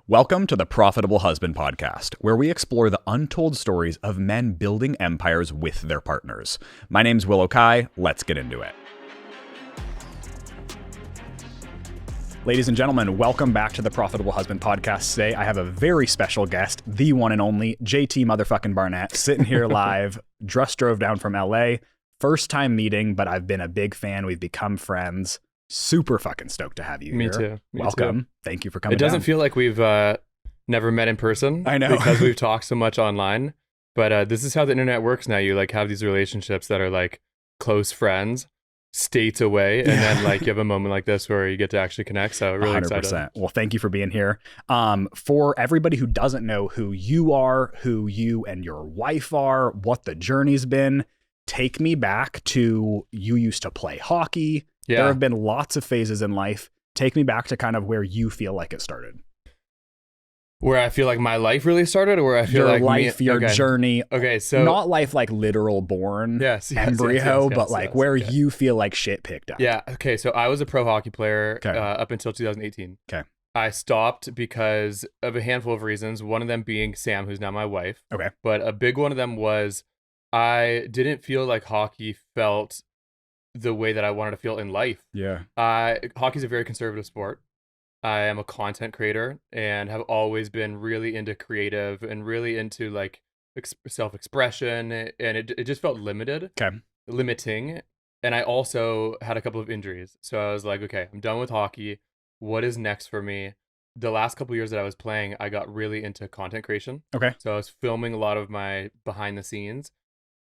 Welcome to the Profitable Husband Podcast, where we explore the untold stories of men building empires with their partners. My name's Willow. Let's get into it. Ladies and gentlemen, welcome back to the Profitable Husband Podcast. Today, I have a very special guest, the one and only JT motherfucking Barnett, sitting here live. Just drove down from LA. First time meeting, but I've been a big fan. We've become friends. Super fucking stoked to have you Me here. too. Welcome. Too. Thank you for coming. It doesn't down. feel like we've never met in person. I know. Because we've talked so much online. But this is how the internet works now. You like have these relationships that are like close friends, states away, and then like you have a moment like this where you get to actually connect. So really 100%. excited. Well, thank you for being here. For everybody who doesn't know who you are, who you and your wife are, what the journey's been, take me back to you used to play hockey. Yeah. There have been lots of phases in life. Take me back to kind of where you feel like it started. Where I feel like my life really started, or where I feel Your like life, your okay. journey. Okay, so Not life like literal born embryo, but like where you feel like shit picked up. Yeah. Okay. So I was a pro hockey player Okay. up until 2018. Okay. I stopped because of a handful of reasons. One of them being Sam, who's now my wife. Okay. But a big one of them was I didn't feel like hockey felt the way that I wanted to feel in life. Yeah. Hockey's a very conservative sport. I am a content creator and have always been really into creative and really into like self-expression, and it just felt limiting. And I also had a couple of injuries. So I was like, okay, I'm done with hockey. What is next for me? The last couple of years that I was playing, I got really into content creation. Okay. So I was filming a lot of my behind the scenes.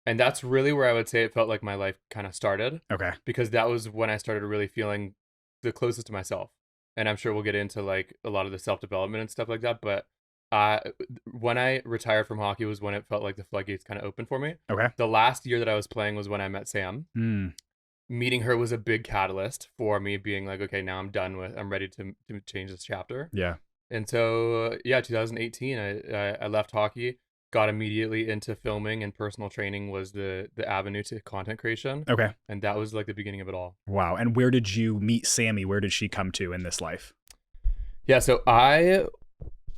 And that's really where I would say it felt like my life kind of started. Okay. Because that was when I started really feeling the closest to myself. And I'm sure we'll get into like a lot of the self-development and stuff like that. But when I retired from hockey was when it felt like the floodgates kind of opened for me. Okay. The last year that I was playing was when I met Sam. Meeting her was a big catalyst for me being like, okay, now I'm ready to change this chapter. Yeah. And so, 2018, I left hockey. Got immediately into filming, and personal training was the avenue to content creation. Okay. And that was like the beginning of it all. Wow. And where did you meet Sammy? Where did she come to in this life? Yeah, so I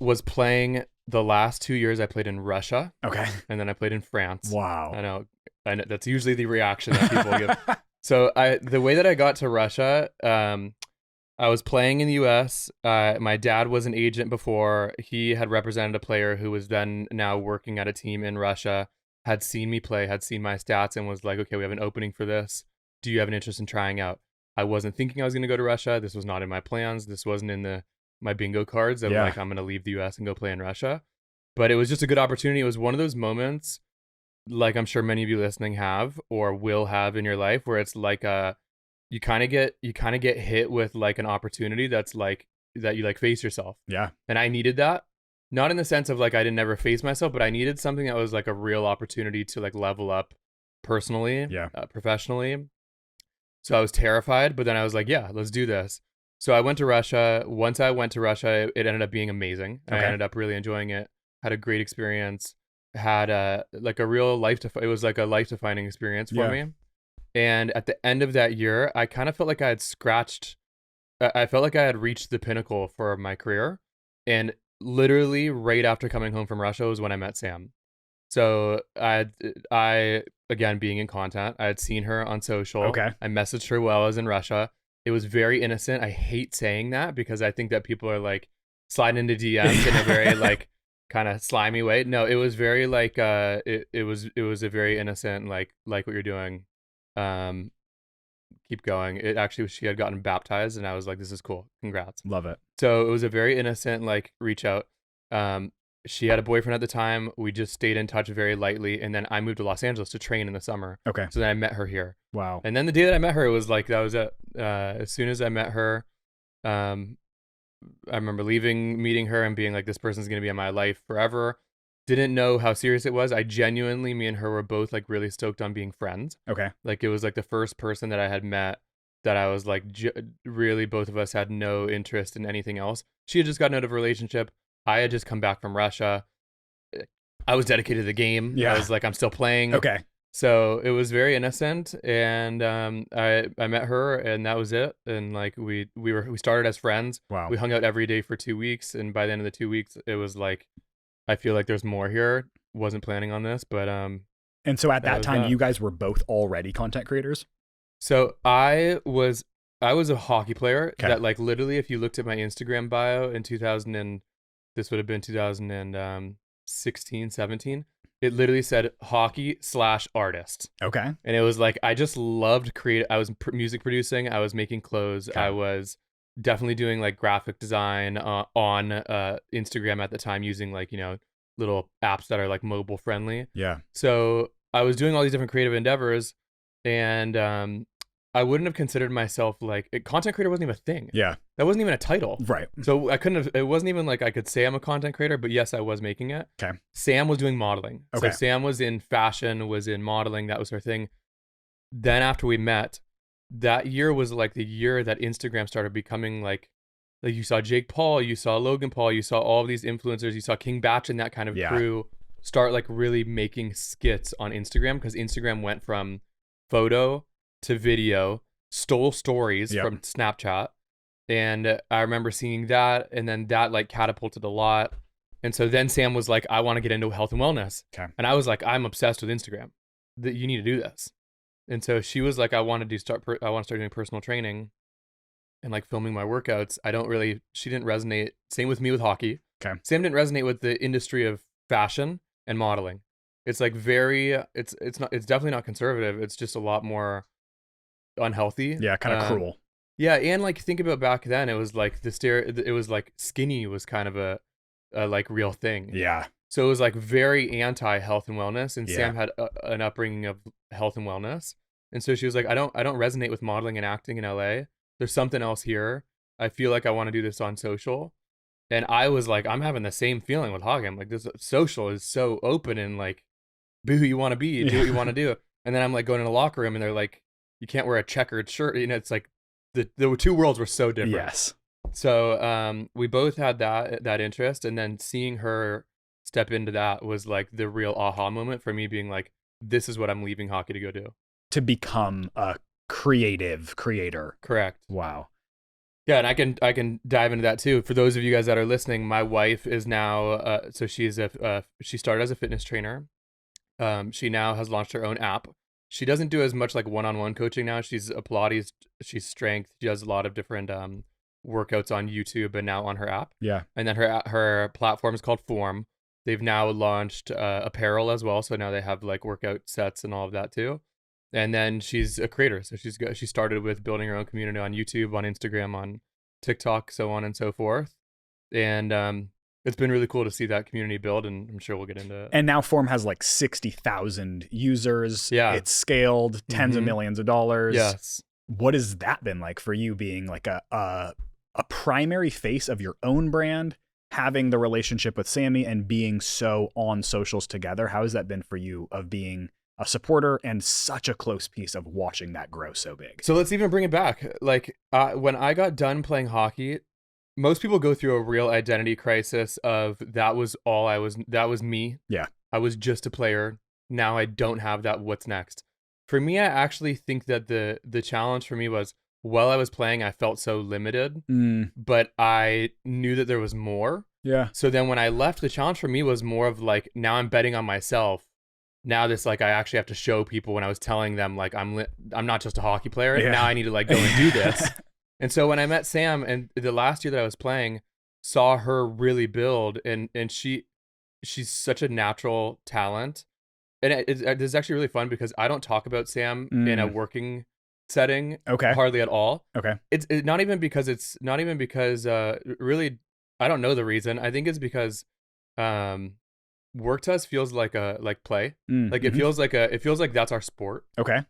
was playing the last 2 years. I played in Russia. Okay. And then I played in France. Wow. I know that's usually the reaction that people give. So the way that I got to Russia, I was playing in the US. My dad was an agent before. He had represented a player who was then now working at a team in Russia, had seen me play, had seen my stats, and was like, okay, we have an opening for this. Do you have an interest in trying out? I wasn't thinking I was going to go to Russia. This was not in my plans. This wasn't in my bingo cards of like, I'm going to leave the US and go play in Russia. But it was just a good opportunity. It was one of those moments, like I'm sure many of you listening have or will have in your life, where it's like you kind of get hit with like an opportunity that's like that you like face yourself. Yeah. And I needed that, not in the sense of like I didn't ever face myself, but I needed something that was like a real opportunity to like level up personally, professionally. So I was terrified, but then I was like, yeah, let's do this. So I went to Russia. Once I went to Russia, it ended up being amazing. Okay. I ended up really enjoying it. Had a great experience. Had like a real it was like a life defining experience for me. And at the end of that year, I kind of felt like I felt like I had reached the pinnacle for my career. And literally right after coming home from Russia was when I met Sam. So I again, being in content, I had seen her on social. Okay. I messaged her while I was in Russia. It was very innocent. I hate saying that because I think that people are like sliding into DMs in a very like kind of slimy way. No, it was very like it was a very innocent like what you're doing. Keep going. It actually, she had gotten baptized and I was like, this is cool. Congrats. Love it. So it was a very innocent, like reach out. She had a boyfriend at the time. We just stayed in touch very lightly. And then I moved to Los Angeles to train in the summer. Okay. So then I met her here. Wow. And then the day that I met her, it was like, that was it. As soon as I met her, I remember meeting her and being like, this person's going to be in my life forever. Didn't know how serious it was. Me and her were both like really stoked on being friends. Okay. Like it was like the first person that I had met that I was like, really both of us had no interest in anything else. She had just gotten out of a relationship. I had just come back from Russia. I was dedicated to the game. Yeah. I was like, I'm still playing. Okay. So it was very innocent, and I met her, and that was it. And like we started as friends. Wow. We hung out every day for 2 weeks, and by the end of the 2 weeks, it was like, I feel like there's more here. Wasn't planning on this, but And so at that time, that. you guys were both already content creators? So I was a hockey player Okay. that, like, literally, if you looked at my Instagram bio in 2000 and this would have been 2016, 17, it literally said hockey/artist. Okay. And it was like, I just loved create. I was music producing. I was making clothes. Okay. I was definitely doing like graphic design on Instagram at the time, using like, little apps that are like mobile friendly. Yeah. So I was doing all these different creative endeavors, and I wouldn't have considered myself like content creator. Wasn't even a thing. Yeah. That wasn't even a title. Right. So I couldn't have, it wasn't even like I could say I'm a content creator, but yes, I was making it. Okay. Sam was doing modeling. Okay. So Sam was in fashion, was in modeling. That was her thing. Then after we met, that year was like the year that Instagram started becoming like you saw Jake Paul, you saw Logan Paul, you saw all of these influencers, you saw King Batch and that kind of crew start like really making skits on Instagram, because Instagram went from photo to video, stole stories from Snapchat. And I remember seeing that, and then that like catapulted a lot. And so then Sam was like, I want to get into health and wellness. Okay. And I was like, I'm obsessed with Instagram. That you need to do this. And so she was like, I want to start doing personal training and like filming my workouts. She didn't resonate. Same with me with hockey. Okay. Sam didn't resonate with the industry of fashion and modeling. It's like it's definitely not conservative. It's just a lot more unhealthy. Yeah. Kind of cruel. Yeah. And like, think about back then, it was like it was like skinny was kind of a like real thing. Yeah. So it was like very anti health and wellness, and Yeah. Sam had an upbringing of health and wellness, and so she was like, I don't resonate with modeling and acting in LA. There's something else here. I feel like I want to do this on social, and I was like, I'm having the same feeling with hockey. I'm like, this social is so open and like, be who you want to be, do what you want to do, and then I'm like going in a locker room, and they're like, you can't wear a checkered shirt. It's like the two worlds were so different. Yes. So we both had that interest, and then seeing her step into that was like the real aha moment for me, being like, this is what I'm leaving hockey to go do. To become a creative creator. Correct. Wow. Yeah, and I can dive into that too. For those of you guys that are listening, my wife is now so she started as a fitness trainer. She now has launched her own app. She doesn't do as much like one-on-one coaching now. She's a Pilates, she's strength. She does a lot of different workouts on YouTube and now on her app. Yeah. And then her platform is called Form. They've now launched apparel as well, so now they have like workout sets and all of that too. And then she's a creator, so she started with building her own community on YouTube, on Instagram, on TikTok, so on and so forth. And it's been really cool to see that community build, and I'm sure we'll get into it. And now Form has like 60,000 users. Yeah, it's scaled tens of millions of dollars. Yes. What has that been like for you, being like a primary face of your own brand, having the relationship with Sammy and being so on socials together? How has that been for you, of being a supporter and such a close piece of watching that grow so big? So let's even bring it back. Like when I got done playing hockey, most people go through a real identity crisis of that was me. Yeah. I was just a player. Now I don't have that. What's next? For me, I actually think that the challenge for me was, while I was playing, I felt so limited, but I knew that there was more. Yeah. So then when I left, the challenge for me was more of like, now I'm betting on myself. Now this, like, I actually have to show people, when I was telling them like, I'm not just a hockey player. Yeah. Now I need to like go and do this. And so when I met Sam, and the last year that I was playing, saw her really build, and she's such a natural talent. And it's actually really fun because I don't talk about Sam in a working setting. Okay. Hardly at all. Okay. It's not even because really, I don't know the reason. I think it's because work to us feels like play. Like it feels like that's our sport. Okay.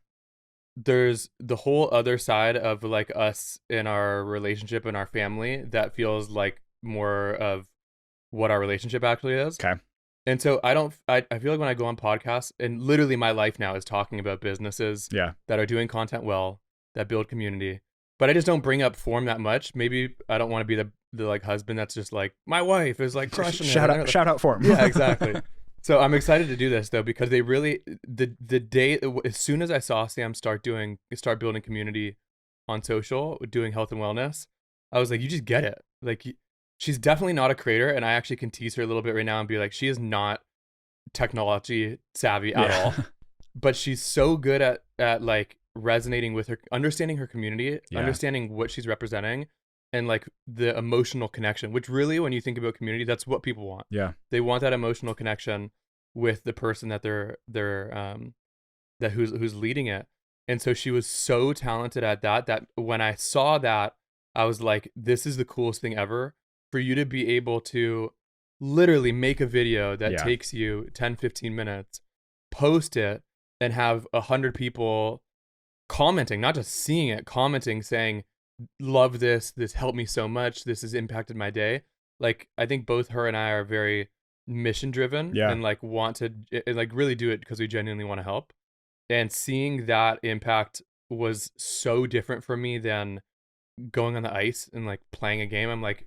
There's the whole other side of like us in our relationship and our family that feels like more of what our relationship actually is. Okay. And so I feel like when I go on podcasts, and literally my life now is talking about businesses that are doing content well, that build community, but I just don't bring up Form that much. Maybe I don't want to be the like husband that's just like, my wife is like crushing it. Shout out Form. Yeah, exactly. So I'm excited to do this though, because they really, the day, as soon as I saw Sam start building community on social, doing health and wellness, I was like, you just get it. Like, she's definitely not a creator, and I actually can tease her a little bit right now and be like, she is not technology savvy at all, but she's so good at like resonating with her, understanding her community, understanding what she's representing, and like the emotional connection, which really, when you think about community, that's what people want. Yeah. They want that emotional connection with the person that they're that who's leading it. And so she was so talented at that when I saw that, I was like, this is the coolest thing ever, for you to be able to literally make a video that takes you 10-15 minutes, post it, and have 100 people commenting, not just seeing it, commenting, saying, love this helped me so much, this has impacted my day. Like, I think both her and I are very mission driven, and like want to like really do it because we genuinely want to help. And seeing that impact was so different for me than going on the ice and like playing a game. I'm like,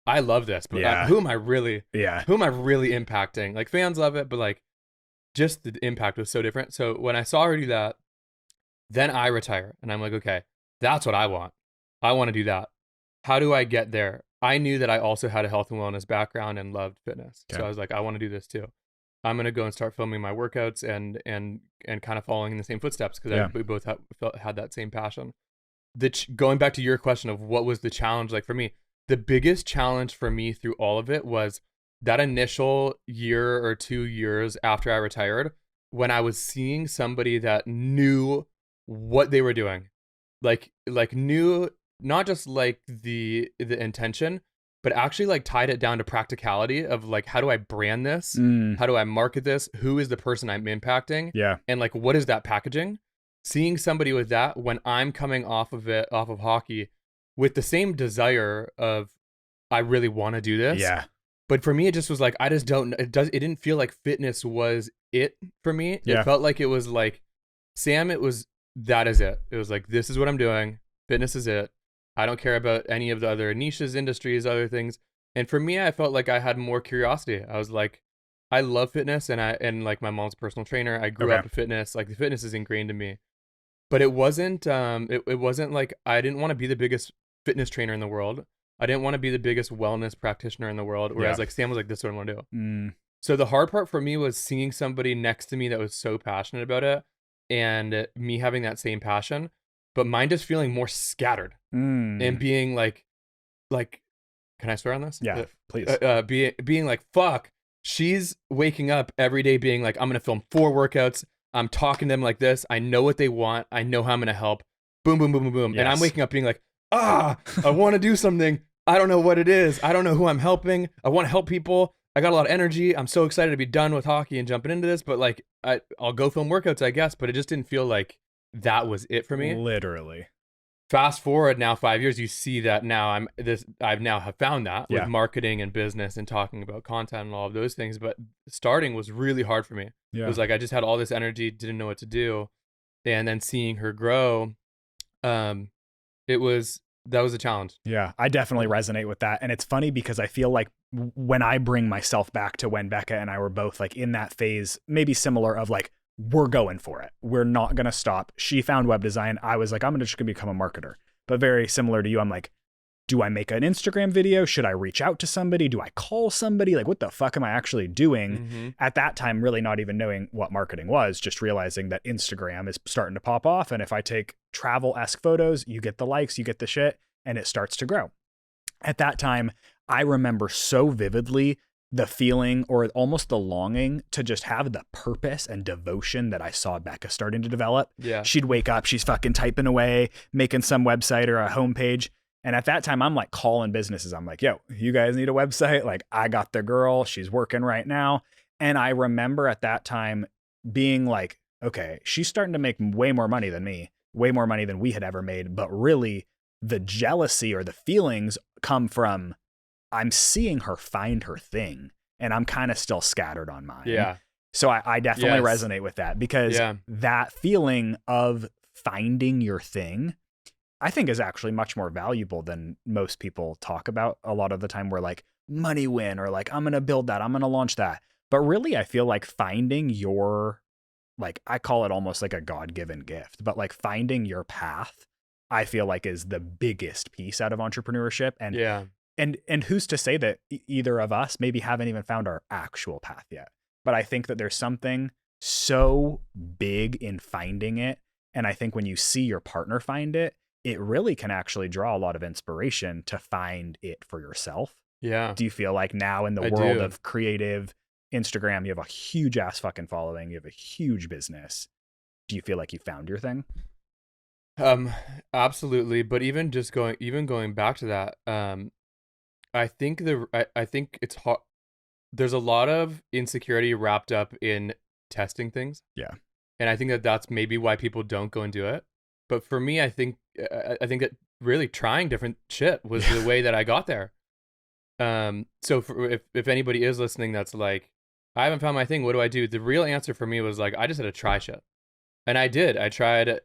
I love this, but who am I really impacting? Like, fans love it, but like, just the impact was so different. So when I saw her do that, then I retire, and I'm like, okay, that's what I want. I want to do that. How do I get there? I knew that I also had a health and wellness background and loved fitness. Okay. So I was like, I want to do this too. I'm going to go and start filming my workouts and kind of following in the same footsteps, because we both had that same passion. Going back to your question of what was the challenge like for me, the biggest challenge for me through all of it was that initial year or 2 years after I retired, when I was seeing somebody that knew what they were doing, like knew not just like the intention, but actually like tied it down to practicality of like, how do I brand this? How do I market this? Who is the person I'm impacting? Yeah. And like, what is that packaging? Seeing somebody with that, when I'm coming off of hockey with the same desire of, I really want to do this. Yeah. But for me, it just was like, I just don't, it didn't feel like fitness was it for me. It felt like it was like, Sam, that is it. It was like, this is what I'm doing. Fitness is it. I don't care about any of the other niches, industries, other things. And for me, I felt like I had more curiosity. I was like, I love fitness, and like my mom's personal trainer. I grew up with fitness. Like, the fitness is ingrained in me. But it wasn't it wasn't like, I didn't want to be the biggest fitness trainer in the world. I didn't want to be the biggest wellness practitioner in the world. Whereas like Sam was like, this is what I want to do. So the hard part for me was seeing somebody next to me that was so passionate about it, and me having that same passion, but mine just feeling more scattered and being like, can I swear on this? Yeah, please. Being like, fuck, she's waking up every day being like, I'm going to film 4 workouts. I'm talking to them like this. I know what they want. I know how I'm going to help. Boom, boom, boom, boom, boom. Yes. And I'm waking up being like, I want to do something. I don't know what it is. I don't know who I'm helping. I want to help people. I got a lot of energy. I'm so excited to be done with hockey and jumping into this, but like, I'll go film workouts, I guess, but it just didn't feel like that was it for me. Literally. Fast forward now 5 years, you see that now I've now have found that with marketing and business and talking about content and all of those things. But starting was really hard for me. Yeah. It was like, I just had all this energy, didn't know what to do. And then seeing her grow, that was a challenge. Yeah, I definitely resonate with that. And it's funny because I feel like when I bring myself back to when Becca and I were both like in that phase, maybe similar of like, we're going for it. We're not going to stop. She found web design. I was like, I'm just going to become a marketer. But very similar to you, I'm like, do I make an Instagram video? Should I reach out to somebody? Do I call somebody? Like, what the fuck am I actually doing? At that time, really not even knowing what marketing was, just realizing that Instagram is starting to pop off. And if I take travel-esque photos, you get the likes, you get the shit, and it starts to grow. At that time, I remember so vividly the feeling, or almost the longing, to just have the purpose and devotion that I saw Becca starting to develop. Yeah. She'd wake up, she's fucking typing away, making some website or a homepage. And at that time, I'm like calling businesses. I'm like, yo, you guys need a website? Like, I got the girl, she's working right now. And I remember at that time being like, okay, she's starting to make way more money than me, way more money than we had ever made. But really, the jealousy or the feelings come from, I'm seeing her find her thing, and I'm kind of still scattered on mine. Yeah. So I definitely resonate with that, because that feeling of finding your thing, I think, is actually much more valuable than most people talk about. A lot of the time we're like, money win, or like, I'm going to build that, I'm going to launch that. But really, I feel like finding your, like, I call it almost like a God-given gift, but like finding your path, I feel like is the biggest piece out of entrepreneurship. Yeah. And who's to say that either of us maybe haven't even found our actual path yet? But I think that there's something so big in finding it. And I think when you see your partner find it, it really can actually draw a lot of inspiration to find it for yourself. Yeah. Do you feel like now in the I world do. of creative Instagram, you have a huge ass fucking following, you have a huge business. Do you feel like you found your thing? Um, Absolutely. But even going back to that, I think it's hard. There's a lot of insecurity wrapped up in testing things. Yeah. And I think that that's maybe why people don't go and do it. But for me, I think that really trying different shit was the way that I got there. So if anybody is listening, that's like, I haven't found my thing. What do I do? The real answer for me was like, I just had to try shit, and I did. I tried.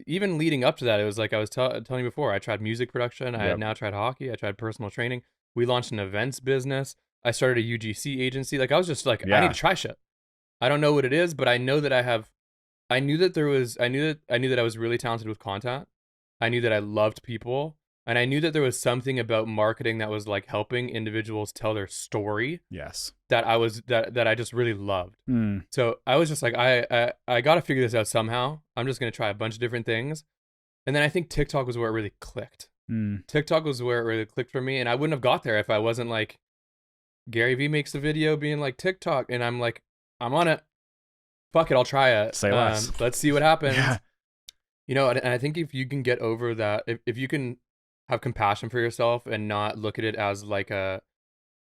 Even leading up to that, it was like I was telling you before. I tried music production. I had now tried hockey. I tried personal training. We launched an events business. I started a UGC agency. Like I was just like, I need to try shit. I don't know what it is, but I know that I have. I knew that there was. I knew that I was really talented with content. I knew that I loved people. And I knew that there was something about marketing that was like helping individuals tell their story Yes. that I just really loved. Mm. So I was just like, I got to figure this out somehow. I'm just going to try a bunch of different things. And then I think TikTok was where it really clicked. TikTok was where it really clicked for me. And I wouldn't have got there if I wasn't like, Gary Vee makes a video being like TikTok. And I'm like, I'm on it. Fuck it. I'll try it. Say less. Let's see what happens. Yeah. You know, and I think if you can get over that, if you can have compassion for yourself and not look at it as like an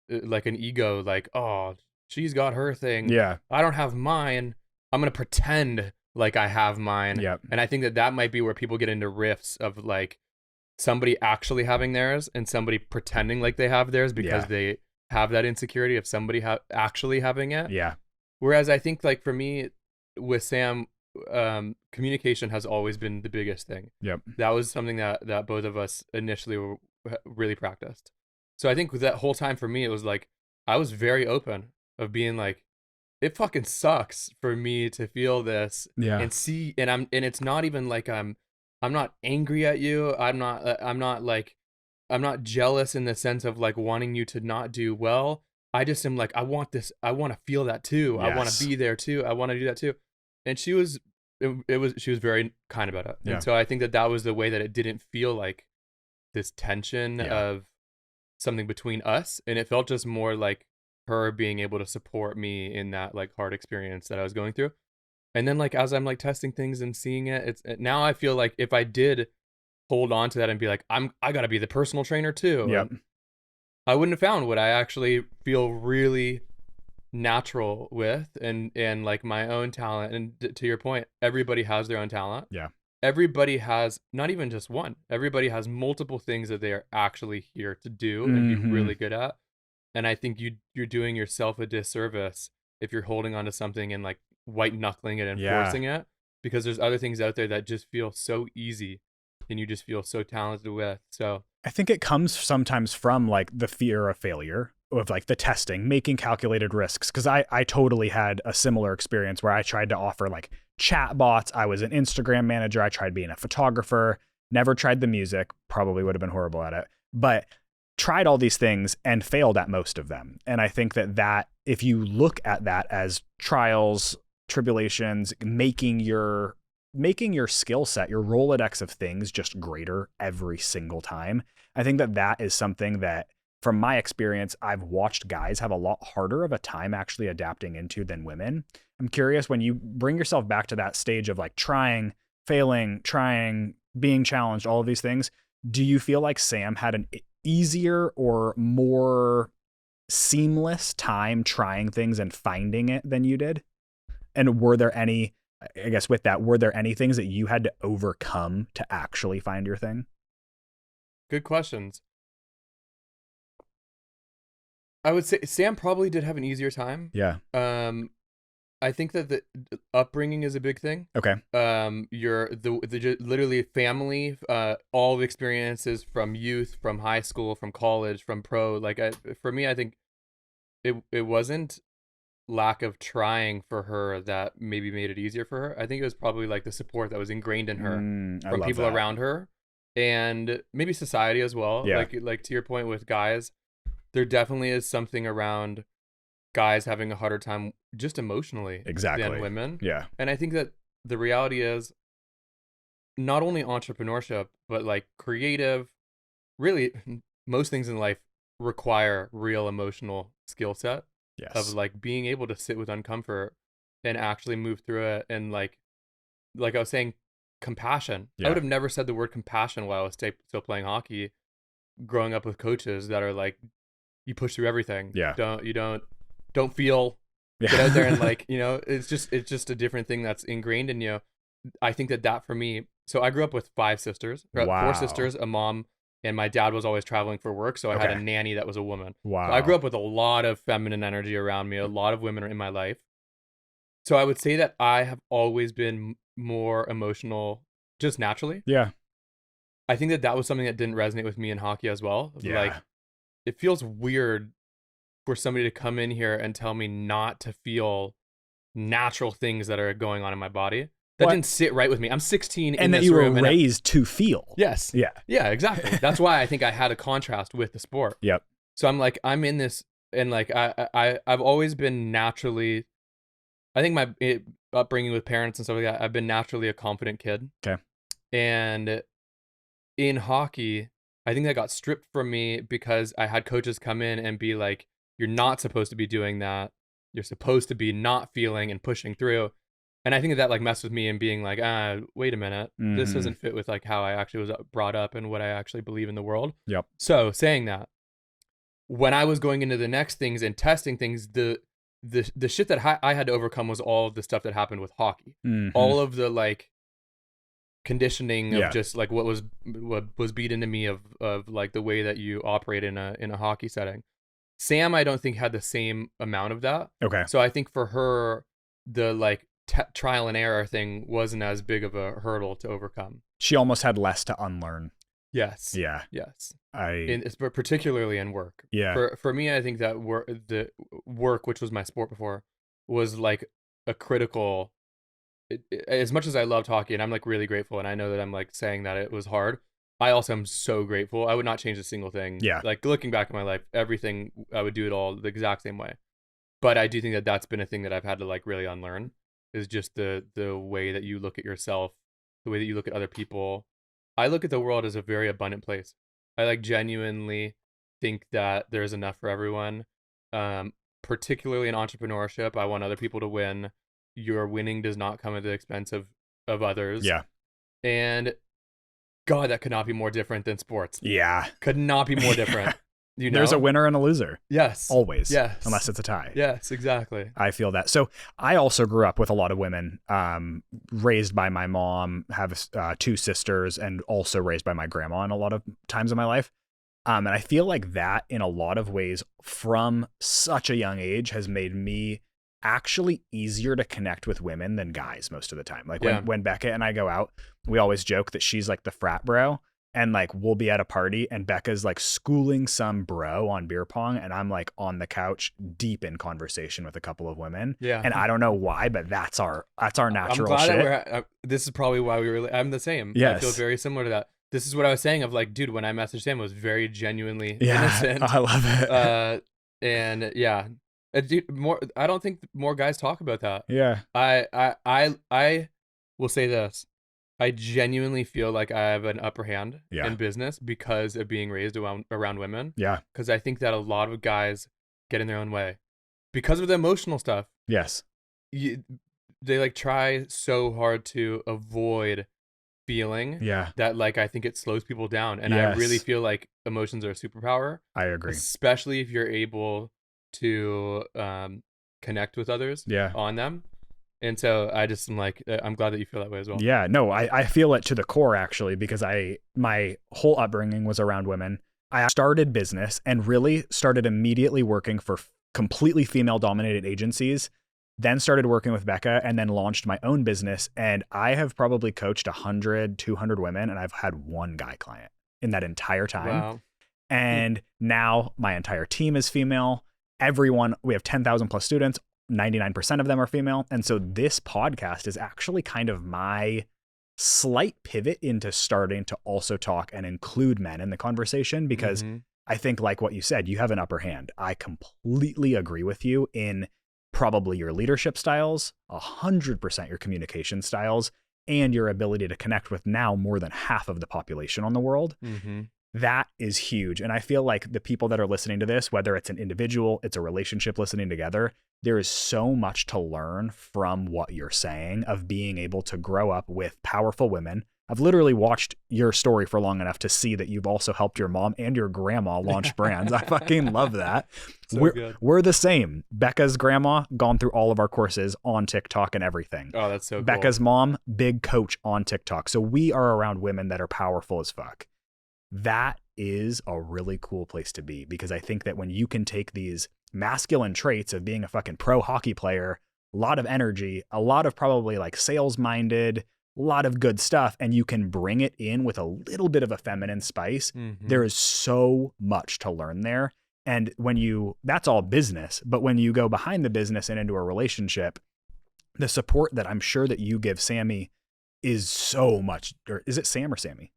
ego, like, oh, she's got her thing. Yeah. I don't have mine. I'm going to pretend like I have mine. Yep. And I think that that might be where people get into rifts of like somebody actually having theirs and somebody pretending like they have theirs because they have that insecurity of somebody actually having it. Yeah. Whereas I think like for me with Sam, communication has always been the biggest thing. Yep. That was something that both of us initially really practiced. So I think with that whole time for me, it was like I was very open of being like, it fucking sucks for me to feel this and see, and it's not even like I'm not angry at you. I'm not jealous in the sense of like wanting you to not do well. I just am like, I want this. I want to feel that too. Yes. I want to be there too. I want to do that too. And she was very kind about it. And so I think that was the way that it didn't feel like this tension of something between us. And it felt just more like her being able to support me in that like hard experience that I was going through. And then like, as I'm like testing things and seeing it, now I feel like if I did hold on to that and be like, I gotta be the personal trainer too. Yep. I wouldn't have found what I actually feel really natural with and like my own talent. And to your point, everybody has their own talent. Yeah. Everybody has not even just one. Everybody has multiple things that they are actually here to do and be really good at. And I think you're doing yourself a disservice if you're holding on to something and like white knuckling it and forcing it, because there's other things out there that just feel so easy and you just feel so talented with. So I think it comes sometimes from like the fear of failure, of like the testing, making calculated risks. Cause I totally had a similar experience where I tried to offer like chat bots. I was an Instagram manager. I tried being a photographer, never tried the music, probably would have been horrible at it, but tried all these things and failed at most of them. And I think that if you look at that as trials, tribulations, making your skill set, your Rolodex of things just greater every single time, I think that is something that, from my experience, I've watched guys have a lot harder of a time actually adapting into than women. I'm curious, when you bring yourself back to that stage of like trying, failing, trying, being challenged, all of these things, do you feel like Sam had an easier or more seamless time trying things and finding it than you did? And were there any, I guess with that, were there any things that you had to overcome to actually find your thing? good questions. I would say Sam probably did have an easier time. Yeah. I think that the upbringing is a big thing. Okay. Your literally family, all the experiences from youth, from high school, from college, from pro. Like for me, I think it wasn't lack of trying for her that maybe made it easier for her. I think it was probably like the support that was ingrained in her I from love people that. around her, and maybe society as well. Yeah. Like to your point with guys, there definitely is something around guys having a harder time just emotionally Exactly. than women. Yeah. And I think that the reality is not only entrepreneurship, but like creative, really most things in life require real emotional skill set of Yes. like being able to sit with uncomfort and actually move through it. And like I was saying, compassion. I Yeah. would have never said the word compassion while I was still playing hockey, growing up with coaches that are like, you push through everything. Yeah. Don't feel, Yeah. get out there and like, you know, it's just a different thing that's ingrained in you. I think that for me, so I grew up with 4 sisters, a mom, and my dad was always traveling for work. So I had a Okay. nanny that was a woman. Wow. So I grew up with a lot of feminine energy around me. A lot of women are in my life. So I would say that I have always been more emotional just naturally. Yeah. I think that was something that didn't resonate with me in hockey as well. Yeah. Like, it feels weird for somebody to come in here and tell me not to feel natural things that are going on in my body. That didn't sit right with me. I'm 16 in and this that you were room. raised to feel. Yes. Yeah. Yeah, exactly. That's why I think I had a contrast with the sport. Yep. So I'm like, I'm in this, and like I've always been naturally, I think my upbringing with parents and stuff like that, I've been naturally a confident kid. Okay. And in hockey, I think that got stripped from me because I had coaches come in and be like, you're not supposed to be doing that. You're supposed to be not feeling and pushing through. And I think that like messed with me and being like, wait a minute, this doesn't fit with like how I actually was brought up and what I actually believe in the world. Yep. So saying that, when I was going into the next things and testing things, the shit that I had to overcome was all of the stuff that happened with hockey. All of the like conditioning of just like what was beat into me of like the way that you operate in a hockey setting. Sam, I don't think had the same amount of that. Okay. So I think for her, the like trial and error thing wasn't as big of a hurdle to overcome. She almost had less to unlearn. Yes. Yeah. Yes. Particularly in work. Yeah. For me, I think that the work, which was my sport before, was like a critical. As much as I loved hockey, and I'm like really grateful, and I know that I'm like saying that it was hard, I also am so grateful. I would not change a single thing. Yeah. Like looking back at my life, everything, I would do it all the exact same way. But I do think that that's been a thing that I've had to like really unlearn, is just the way that you look at yourself, the way that you look at other people. I look at the world as a very abundant place. I like genuinely think that there's enough for everyone. Particularly in entrepreneurship, I want other people to win. Your winning does not come at the expense of others. Yeah. And God, that could not be more different than sports. Yeah. Could not be more different. You know? There's a winner and a loser. Yes. Always. Yes. Unless it's a tie. Yes, exactly. I feel that. So I also grew up with a lot of women, raised by my mom, have 2 sisters, and also raised by my grandma in a lot of times in my life. And I feel like that in a lot of ways from such a young age has made me actually easier to connect with women than guys most of the time. Like when Becca and I go out, we always joke that she's like the frat bro, and like we'll be at a party and Becca's like schooling some bro on beer pong, and I'm like on the couch deep in conversation with a couple of women. Yeah. And I don't know why, but that's our natural I'm glad shit. that this is probably why I'm the same. Yes. I feel very similar to that. This is what I was saying of like, dude, when I messaged him, it was very genuinely Yeah, innocent. I love it. And yeah, I don't think more guys talk about that. Yeah. I will say this. I genuinely feel like I have an upper hand in business because of being raised around women. Yeah. Because I think that a lot of guys get in their own way because of the emotional stuff. Yes. They like try so hard to avoid feeling that like I think it slows people down, and I really feel like emotions are a superpower. I agree, especially if you're able to connect with others on them. And so I just am like, I'm glad that you feel that way as well. Yeah, no, I feel it to the core actually, because my whole upbringing was around women. I started business and really started immediately working for completely female dominated agencies, then started working with Becca, and then launched my own business. And I have probably coached 100, 200 women, and I've had one guy client in that entire time. Wow. And now my entire team is female. Everyone, we have 10,000 plus students. 99% of them are female. And so this podcast is actually kind of my slight pivot into starting to also talk and include men in the conversation, because I think, like what you said, you have an upper hand. I completely agree with you in probably your leadership styles, 100% your communication styles, and your ability to connect with now more than half of the population on the world. That is huge. And I feel like the people that are listening to this, whether it's an individual, it's a relationship listening together, there is so much to learn from what you're saying of being able to grow up with powerful women. I've literally watched your story for long enough to see that you've also helped your mom and your grandma launch brands. I fucking love that. We're the same. Becca's grandma gone through all of our courses on TikTok and everything. Oh, that's so cool. Becca's mom, big coach on TikTok. So we are around women that are powerful as fuck. That is a really cool place to be, because I think that when you can take these masculine traits of being a fucking pro hockey player, a lot of energy, a lot of probably like sales minded, a lot of good stuff, and you can bring it in with a little bit of a feminine spice, there is so much to learn there. And that's all business, but when you go behind the business and into a relationship, the support that I'm sure that you give Sammy is so much, or is it Sam or Sammy?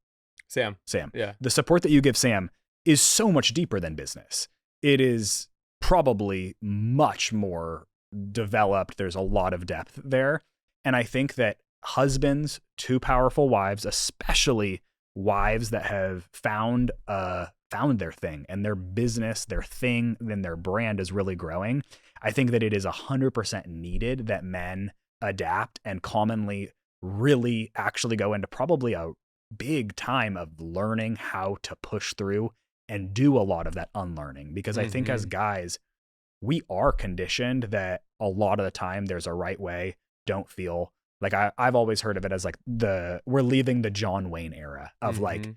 Sam. Yeah. The support that you give Sam is so much deeper than business. It is probably much more developed. There's a lot of depth there. And I think that husbands to powerful wives, especially wives that have found their thing and their business, their thing, then their brand is really growing. I think that it is 100% needed that men adapt and commonly really actually go into probably a big time of learning how to push through and do a lot of that unlearning. Because I think as guys, we are conditioned that a lot of the time there's a right way. Don't feel like I've always heard of it as like we're leaving the John Wayne era of like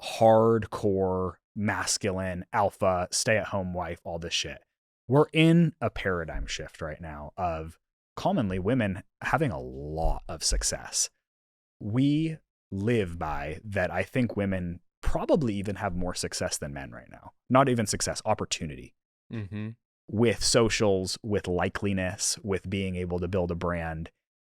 hardcore masculine alpha stay-at-home wife, all this shit. We're in a paradigm shift right now of commonly women having a lot of success. We live by that. I think women probably even have more success than men right now. Not even success, opportunity. With socials, with likeliness, with being able to build a brand.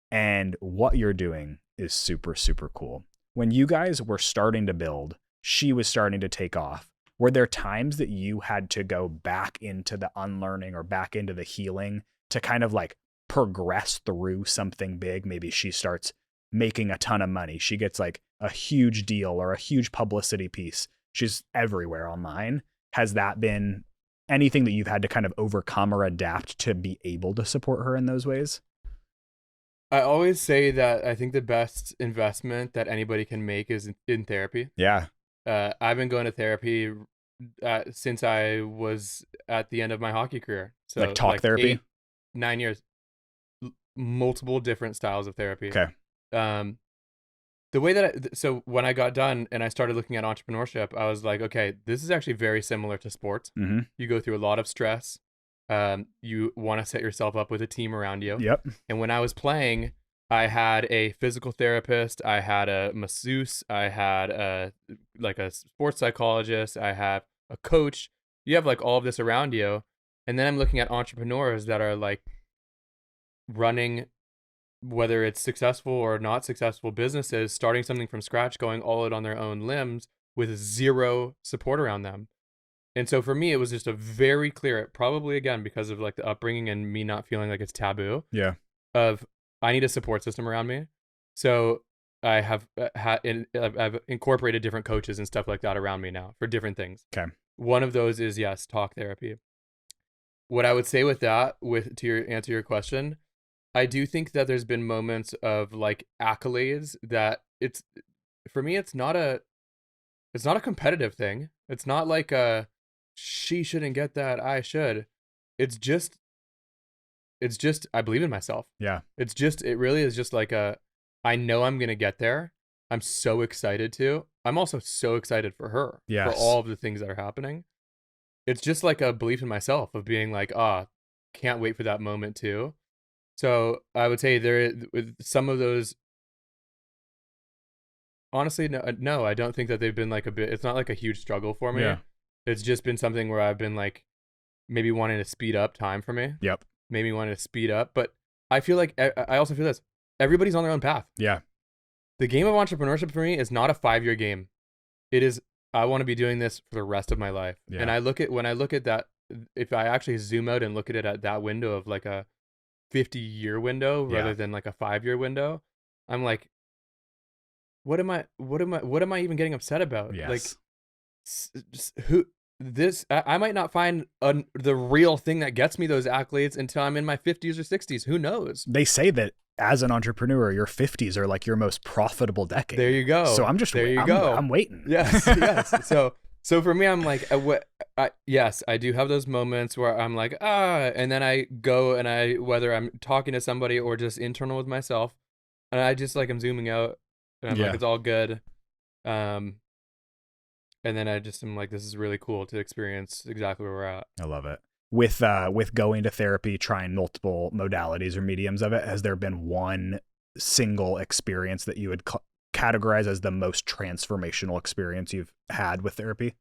And what you're doing is super, super cool. When you guys were starting to build, she was starting to take off. Were there times that you had to go back into the unlearning or back into the healing to kind of like progress through something big? Maybe she starts making a ton of money. She gets like a huge deal or a huge publicity piece. She's everywhere online. Has that been anything that you've had to kind of overcome or adapt to be able to support her in those ways? I always say that I think the best investment that anybody can make is in therapy. Yeah. I've been going to therapy since I was at the end of my hockey career. So like talk therapy? 9 years. Multiple different styles of therapy. Okay. The way that so when I got done and I started looking at entrepreneurship, I was like, okay, this is actually very similar to sports. You go through a lot of stress. You want to set yourself up with a team around you. Yep. And when I was playing, I had a physical therapist, I had a masseuse, I had a sports psychologist, I have a coach. You have like all of this around you. And then I'm looking at entrepreneurs that are like running, whether it's successful or not successful businesses, starting something from scratch, going all out on their own limbs with zero support around them. And so for me, it was just a very clear, probably again, because of like the upbringing and me not feeling like it's taboo. Yeah. Of I need a support system around me. So I have I've incorporated different coaches and stuff like that around me now for different things. Okay. One of those is, yes, talk therapy. What I would say with that, answer your question, I do think that there's been moments of like accolades that for me, it's not a competitive thing. It's not like she shouldn't get that, I should. It's just I believe in myself. Yeah. It really is just like I know I'm going to get there. I'm so excited to. I'm also so excited for her. Yes. For all of the things that are happening. It's just like a belief in myself of being like, can't wait for that moment too. So I would say with some of those, honestly, no, I don't think that they've been like it's not like a huge struggle for me. Yeah. It's just been something where I've been like maybe wanting to speed up time for me. Yep. made me want to speed up. But I feel like I also feel this. Everybody's on their own path. Yeah. The game of entrepreneurship for me is not a 5-year game. It is, I want to be doing this for the rest of my life. Yeah. And when I look at that, if I actually zoom out and look at it at that window of like a 50-year window rather than like a 5-year window, I'm like, what am I even getting upset about? Yes. Like, I might not find the real thing that gets me those accolades until I'm in my 50s or 60s. Who knows? They say that as an entrepreneur, your 50s are like your most profitable decade. There you go. So I'm just I'm waiting. Yes, yes. So for me, I'm like, yes, I do have those moments where I'm like, and then I go and whether I'm talking to somebody or just internal with myself, and I just like, I'm zooming out and I'm like, it's all good. And then I just am like, this is really cool to experience exactly where we're at. I love it. With going to therapy, trying multiple modalities or mediums of it, has there been one single experience that you would categorize as the most transformational experience you've had with therapy?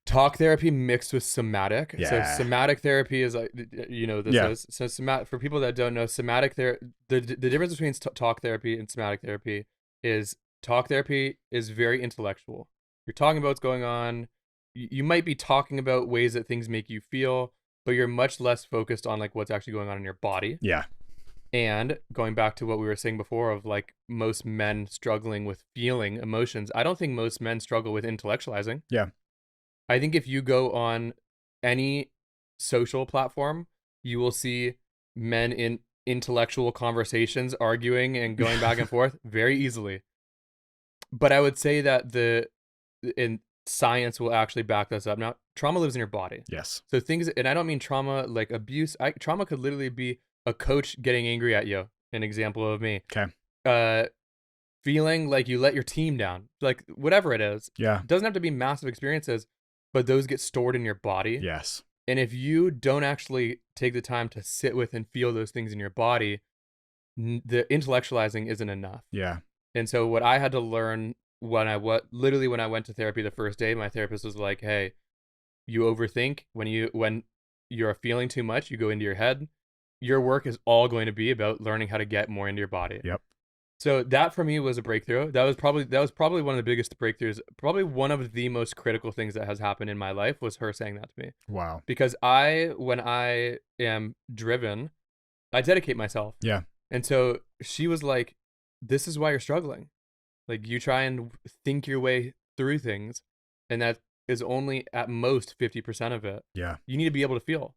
Talk therapy mixed with somatic. Yeah. So somatic therapy is like, is. So for people that don't know, somatic therapy, the difference between talk therapy and somatic therapy is talk therapy is very intellectual. You're talking about what's going on. You might be talking about ways that things make you feel, but you're much less focused on like what's actually going on in your body. Yeah. And going back to what we were saying before of like most men struggling with feeling emotions, I don't think most men struggle with intellectualizing. Yeah. I think if you go on any social platform, you will see men in intellectual conversations arguing and going back and forth very easily. But I would say that science will actually back this up. Now, trauma lives in your body. Yes. So things, and I don't mean trauma like abuse. Trauma could literally be a coach getting angry at you. An example of me. Okay. Feeling like you let your team down, like whatever it is. Yeah. It doesn't have to be massive experiences, but those get stored in your body. Yes. And if you don't actually take the time to sit with and feel those things in your body, the intellectualizing isn't enough. Yeah. And so what I had to learn when I went to therapy the first day, my therapist was like, "Hey, you overthink when you're feeling too much, you go into your head. Your work is all going to be about learning how to get more into your body." Yep. So that for me was a breakthrough. That was probably one of the biggest breakthroughs. Probably one of the most critical things that has happened in my life was her saying that to me. Wow. Because when I am driven, I dedicate myself. Yeah. And so she was like, "This is why you're struggling. Like you try and think your way through things, and that is only at most 50% of it. Yeah. You need to be able to feel."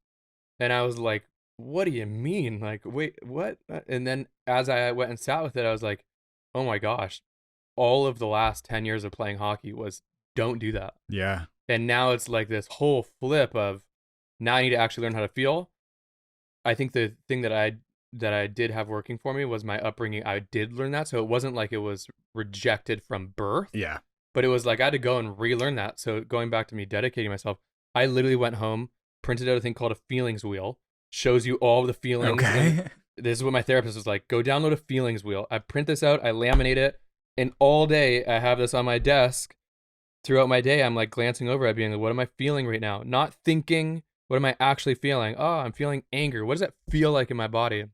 And I was like, "What do you mean? Like, wait, what?" And then as I went and sat with it, I was like, oh my gosh, all of the last 10 years of playing hockey was don't do that. Yeah. And now it's like this whole flip of now I need to actually learn how to feel. I think the thing that I did have working for me was my upbringing. I did learn that. So it wasn't like it was rejected from birth. Yeah. But it was like I had to go and relearn that. So going back to me dedicating myself, I literally went home, printed out a thing called a feelings wheel. Shows you all the feelings. Okay. This is what my therapist was like. Go download a feelings wheel. I print this out. I laminate it. And all day I have this on my desk. Throughout my day, I'm like glancing over at being like, what am I feeling right now? Not thinking, what am I actually feeling? Oh, I'm feeling anger. What does that feel like in my body?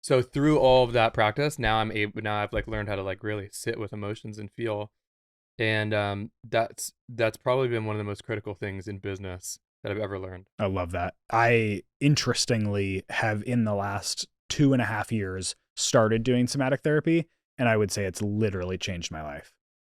So through all of that practice, now I've like learned how to like really sit with emotions and feel. And that's probably been one of the most critical things in business that I've ever learned. I love that. I interestingly have in the last 2.5 years started doing somatic therapy, and I would say it's literally changed my life.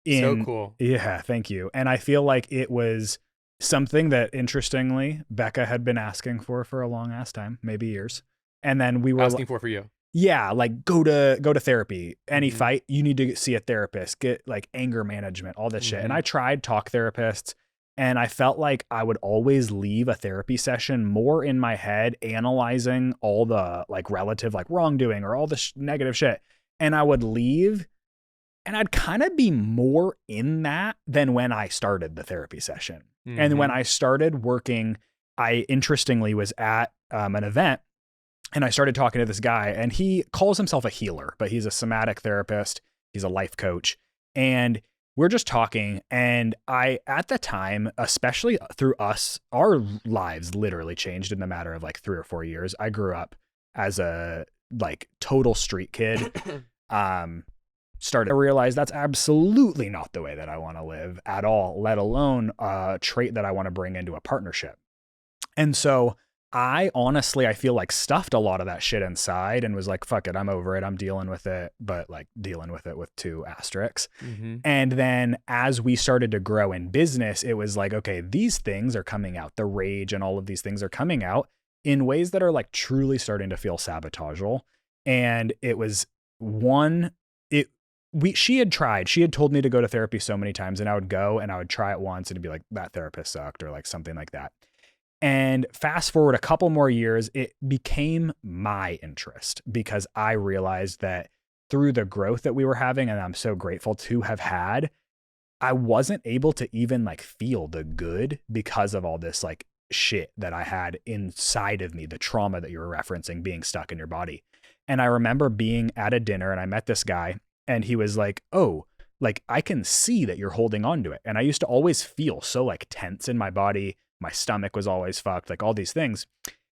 So cool. Yeah, thank you. And I feel like it was something that interestingly Becca had been asking for a long ass time, maybe years. And then we were asking for you. Yeah, like go to therapy. Any fight, you need to see a therapist, get like anger management, all this shit. And I tried talk therapists, and I felt like I would always leave a therapy session more in my head analyzing all the like relative like wrongdoing or all the negative shit. And I would leave and I'd kind of be more in that than when I started the therapy session. And when I started working, I interestingly was at an event, and I started talking to this guy, and he calls himself a healer, but he's a somatic therapist. He's a life coach. And we're just talking, and at the time, especially through us, our lives literally changed in the matter of like 3 or 4 years. I grew up as a like total street kid. Started to realize that's absolutely not the way that I want to live at all, let alone a trait that I want to bring into a partnership. And so I honestly, I feel like stuffed a lot of that shit inside and was like, fuck it, I'm over it. I'm dealing with it, but like dealing with it with 2 asterisks. Mm-hmm. And then as we started to grow in business, it was like, okay, these things are coming out. The rage and all of these things are coming out in ways that are like truly starting to feel sabotageal. And it was she had told me to go to therapy so many times, and I would go and I would try it once and it'd be like, that therapist sucked, or like something like that. And fast forward a couple more years, it became my interest because I realized that through the growth that we were having, and I'm so grateful to have had, I wasn't able to even like feel the good because of all this like shit that I had inside of me, the trauma that you were referencing being stuck in your body. And I remember being at a dinner and I met this guy and he was like, oh, like I can see that you're holding on to it. And I used to always feel so like tense in my body. My stomach was always fucked, like all these things.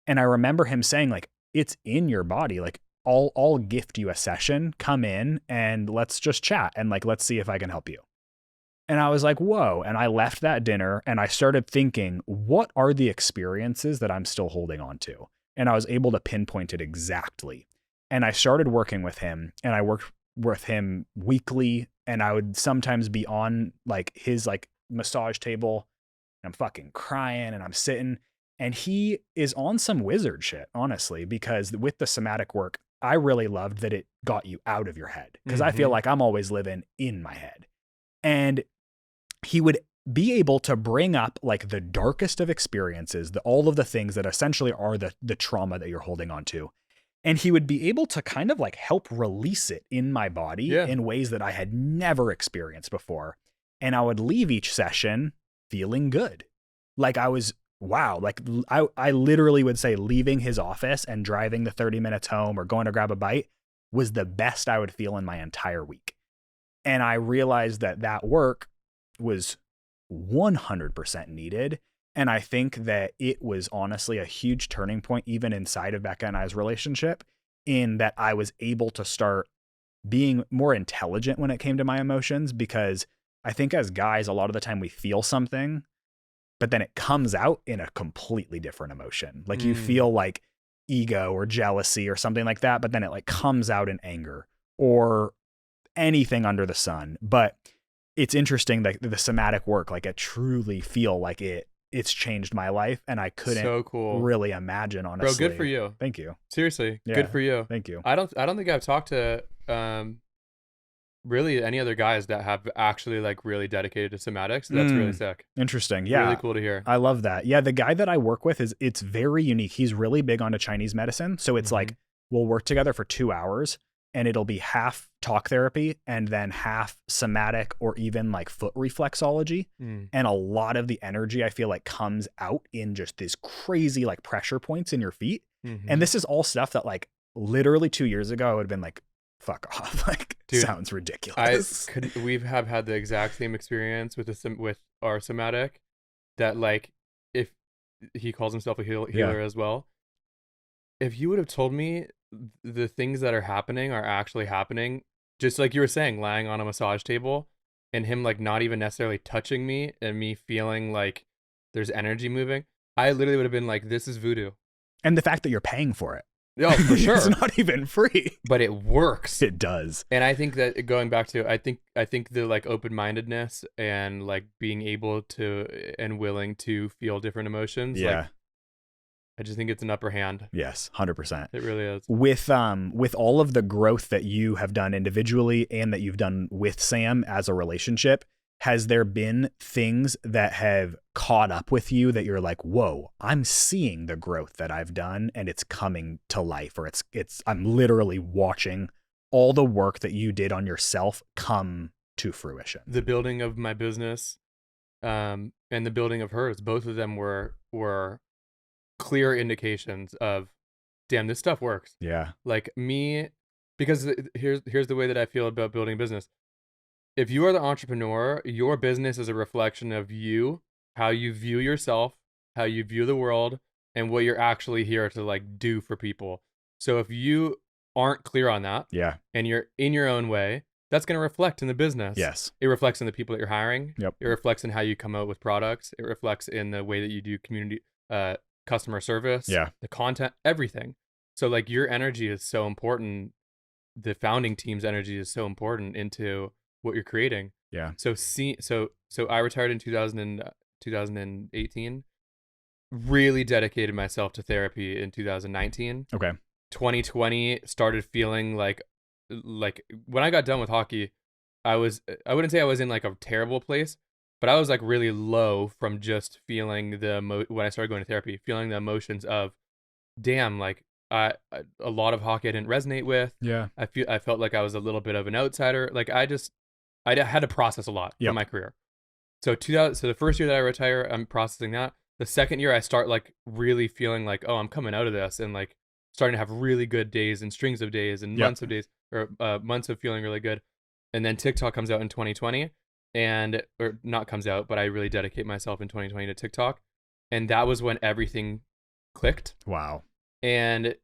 And I remember him saying like, it's in your body. Like I'll gift you a session, come in and let's just chat. And like, let's see if I can help you. And I was like, whoa. And I left that dinner and I started thinking, what are the experiences that I'm still holding on to? And I was able to pinpoint it exactly. And I started working with him, and I worked with him weekly. And I would sometimes be on like his like massage table, and I'm fucking crying and I'm sitting, and he is on some wizard shit, honestly, because with the somatic work, I really loved that it got you out of your head, because I feel like I'm always living in my head. And he would be able to bring up like the darkest of experiences, all of the things that essentially are the trauma that you're holding on to. And he would be able to kind of like help release it in my body in ways that I had never experienced before. And I would leave each session feeling good. Like I was, wow. Like I literally would say leaving his office and driving the 30 minutes home or going to grab a bite was the best I would feel in my entire week. And I realized that work was 100% needed. And I think that it was honestly a huge turning point, even inside of Becca and I's relationship, in that I was able to start being more intelligent when it came to my emotions, because I think as guys, a lot of the time we feel something, but then it comes out in a completely different emotion. Like you feel like ego or jealousy or something like that, but then it like comes out in anger or anything under the sun. But it's interesting that the somatic work, like I truly feel like it's changed my life, and I couldn't really imagine, honestly. Bro, good for you. Thank you. Seriously, good for you. Thank you. I don't think I've talked to really any other guys that have actually like really dedicated to somatics. That's really sick. Interesting. Yeah. Really cool to hear. I love that. Yeah, the guy that I work with it's very unique. He's really big onto Chinese medicine. So it's like we'll work together for 2 hours, and it'll be half talk therapy and then half somatic or even like foot reflexology. And a lot of the energy I feel like comes out in just this crazy like pressure points in your feet. And this is all stuff that like literally 2 years ago I would have been like, fuck off. Like, dude, sounds ridiculous. We have had the exact same experience with our somatic, that like, if he calls himself a healer as well. If you would have told me the things that are happening are actually happening, just like you were saying, lying on a massage table and him like not even necessarily touching me and me feeling like there's energy moving, I literally would have been like, this is voodoo. And the fact that you're paying for it. Oh, for sure. It's not even free. But it works. It does. And I think that going back to, I think the like open-mindedness and like being able to and willing to feel different emotions. Yeah. Like, I just think it's an upper hand. Yes, 100%. It really is. With all of the growth that you have done individually and that you've done with Sam as a relationship, has there been things that have caught up with you that you're like, whoa, I'm seeing the growth that I've done and it's coming to life, or I'm literally watching all the work that you did on yourself come to fruition? The building of my business, and the building of hers, both of them were clear indications of, damn, this stuff works. Yeah. Like me, because here's the way that I feel about building a business. if you are the entrepreneur, your business is a reflection of you, how you view yourself, how you view the world, and what you're actually here to like do for people. So if you aren't clear on that Yeah. and you're in your own way, that's going to reflect in the business. Yes. It reflects in the people that you're hiring. Yep. It reflects in how you come out with products. It reflects in the way that you do community, customer service, Yeah. the content, everything. So like your energy is so important. The founding team's energy is so important into what you're creating. Yeah. So I retired in 2018. Really dedicated myself to therapy in 2019. Okay. 2020 started feeling like when I got done with hockey, I wouldn't say I was in like a terrible place, but I was like really low from just feeling when I started going to therapy, feeling the emotions of, damn, like a lot of hockey I didn't resonate with. Yeah. I felt like I was a little bit of an outsider. Like I had to process a lot Yep. from my career. So the first year that I retire, I'm processing that. The second year I start like really feeling like, oh, I'm coming out of this, and like starting to have really good days and strings of days and Yep. months of days, or months of feeling really good. And then TikTok comes out in 2020, or not comes out, but I really dedicate myself in 2020 to TikTok. And that was when everything clicked. Wow. And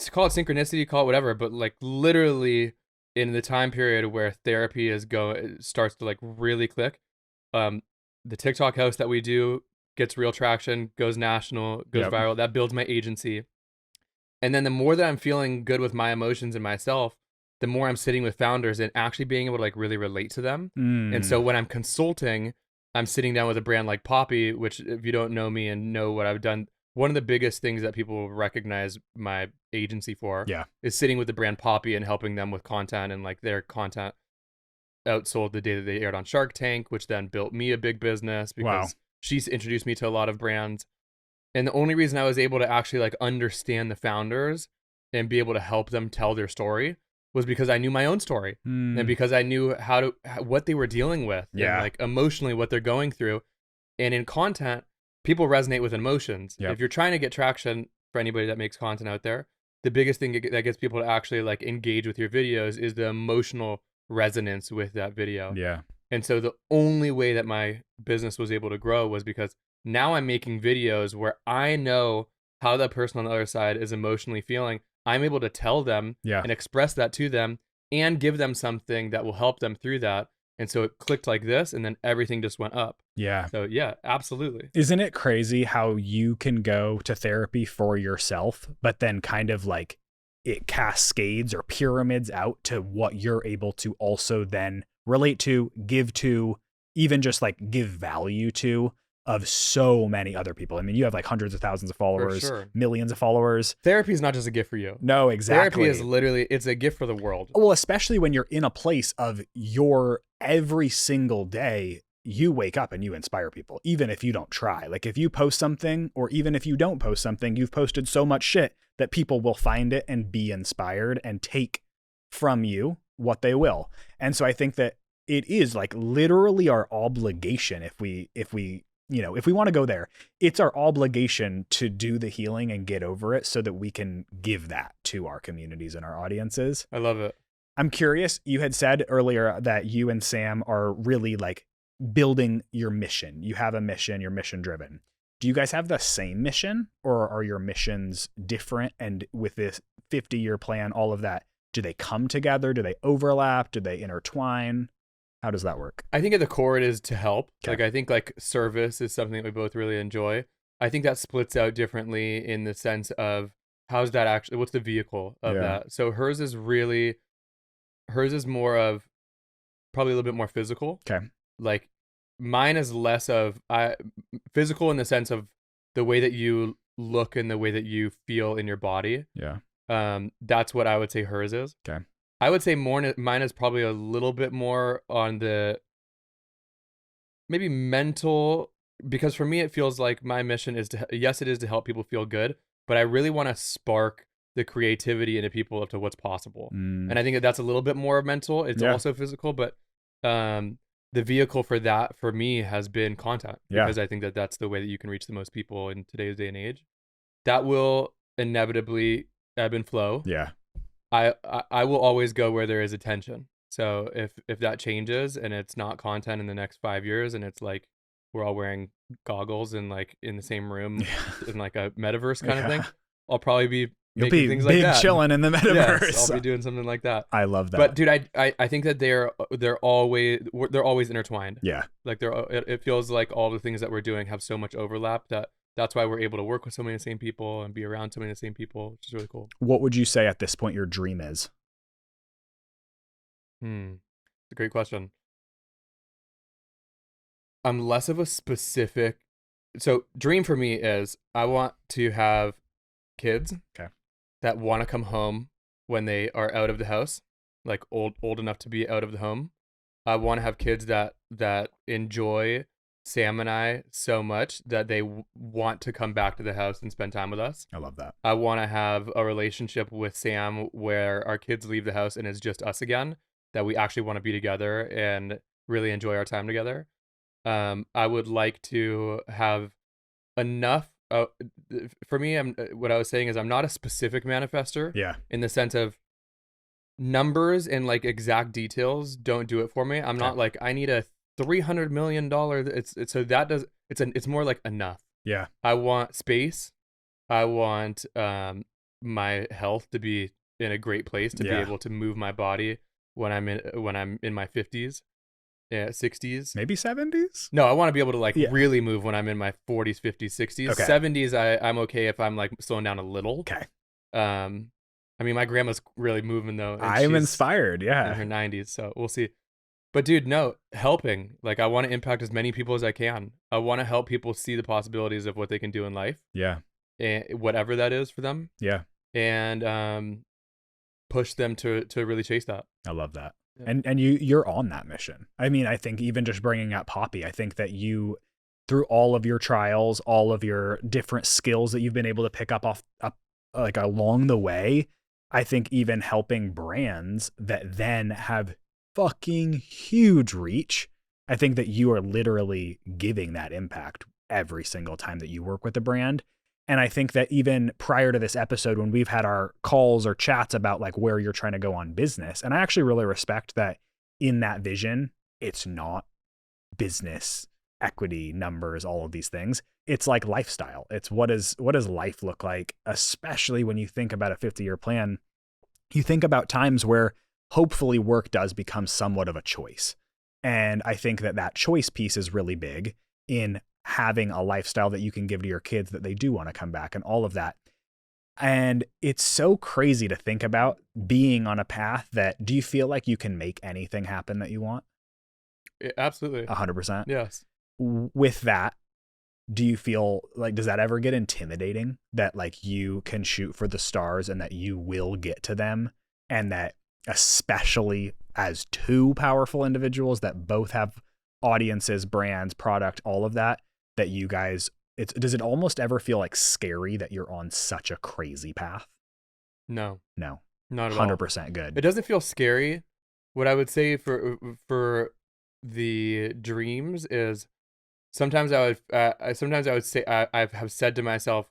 call it synchronicity, call it whatever, but like literally in the time period where therapy starts to like really click, the TikTok house that we do gets real traction, goes national, goes Yep. viral. That builds my agency. And then the more that I'm feeling good with my emotions and myself, the more I'm sitting with founders and actually being able to like really relate to them. And so when I'm consulting, I'm sitting down with a brand like Poppy, which if you don't know me and know what I've done, one of the biggest things that people will recognize my agency for is sitting with the brand Poppy and helping them with content, and like their content outsold the day that they aired on Shark Tank, which then built me a big business because she's introduced me to a lot of brands. And the only reason I was able to actually like understand the founders and be able to help them tell their story was because I knew my own story and because I knew what they were dealing with and like emotionally what they're going through. And in content, people resonate with emotions. Yep. If you're trying to get traction for anybody that makes content out there, the biggest thing that gets people to actually like engage with your videos is the emotional resonance with that video. Yeah. And so the only way that my business was able to grow was because now I'm making videos where I know how that person on the other side is emotionally feeling. I'm able to tell them and express that to them and give them something that will help them through that. And so it clicked like this, and then everything just went up. Yeah. So yeah, absolutely. Isn't it crazy how you can go to therapy for yourself, but then kind of like it cascades or pyramids out to what you're able to also then relate to, give to, even just like give value to of so many other people. I mean, you have like hundreds of thousands of followers, millions of followers. Therapy is not just a gift for you. No, exactly. Therapy is literally, it's a gift for the world. Well, especially when you're in a place of your every single day, you wake up and you inspire people, even if you don't try. Like if you post something, or even if you don't post something, you've posted so much shit that people will find it and be inspired and take from you what they will. And so I think that it is like literally our obligation, if we want to go there, it's our obligation to do the healing and get over it so that we can give that to our communities and our audiences. I love it. I'm curious, you had said earlier that you and Sam are really like building your mission. You have a mission, you're mission driven. Do you guys have the same mission, or are your missions different? And with this 50-year plan, all of that, do they come together? Do they overlap? Do they intertwine? How does that work? I think at the core it is to help. Okay. Like I think like service is something that we both really enjoy. I think that splits out differently in the sense of how's that actually, what's the vehicle of that? So hers is more of probably a little bit more physical. Okay. Like mine is less of physical in the sense of the way that you look and the way that you feel in your body. Yeah. That's what I would say hers is. Okay. I would say mine is probably a little bit more on the maybe mental, because for me it feels like my mission is it is to help people feel good, but I really want to spark the creativity into people up to what's possible. And I think that's a little bit more mental. It's also physical, but the vehicle for that for me has been content, because I think that that's the way that you can reach the most people in today's day and age. That will inevitably ebb and flow. Yeah. I will always go where there is attention. So if that changes and it's not content in the next 5 years, and it's like we're all wearing goggles and like in the same room Yeah. in like a metaverse kind of Yeah. thing, I'll probably be You'll making be things like big that. chilling in the Yes, metaverse. I'll be doing something like that. I love that. But dude, I think that they're always intertwined. Yeah. Like it feels like all the things that we're doing have so much overlap that's why we're able to work with so many of the same people and be around so many of the same people, which is really cool. What would you say at this point your dream is? It's a great question. I'm less of a specific. So dream for me is I want to have kids Okay. that want to come home when they are out of the house, like old enough to be out of the home. I want to have kids that enjoy Sam and I so much that they want to come back to the house and spend time with us. I love that. I want to have a relationship with Sam where our kids leave the house and it's just us again, that we actually want to be together and really enjoy our time together. I would like to have enough. For me, what I was saying is I'm not a specific manifester. Yeah. In the sense of numbers and like exact details don't do it for me. I'm not like I need a $300 million. It's more like enough. Yeah. I want space. I want my health to be in a great place to be able to move my body when I'm in my 50s. Yeah, 60s. Maybe 70s? No, I want to be able to like really move when I'm in my 40s, 50s, 60s. Okay. 70s, I'm okay if I'm like slowing down a little. Okay. I mean, my grandma's really moving though. I'm inspired. Yeah. In her 90s, so we'll see. But dude, no, helping. Like I want to impact as many people as I can. I want to help people see the possibilities of what they can do in life. Yeah. And whatever that is for them. Yeah. And push them to really chase that. I love that. Yeah. And you're on that mission. I mean, I think even just bringing up Poppy, I think that you, through all of your trials, all of your different skills that you've been able to pick up like along the way, I think even helping brands that then have fucking huge reach, I think that you are literally giving that impact every single time that you work with a brand. And I think that even prior to this episode, when we've had our calls or chats about like where you're trying to go on business, and I actually really respect that in that vision, it's not business, equity, numbers, all of these things. It's like lifestyle. It's what does life look like, especially when you think about a 50-year plan. You think about times where hopefully work does become somewhat of a choice. And I think that choice piece is really big in having a lifestyle that you can give to your kids that they do want to come back and all of that. And it's so crazy to think about being on a path that, do you feel like you can make anything happen that you want? Absolutely. 100%. Yes. With that, do you feel like, does that ever get intimidating that like you can shoot for the stars and that you will get to them, and that especially as two powerful individuals that both have audiences, brands, product, all of that, that you guys, does it almost ever feel like scary that you're on such a crazy path? No, not at 100% all. Good. It doesn't feel scary. What I would say for the dreams is sometimes I would say I have said to myself,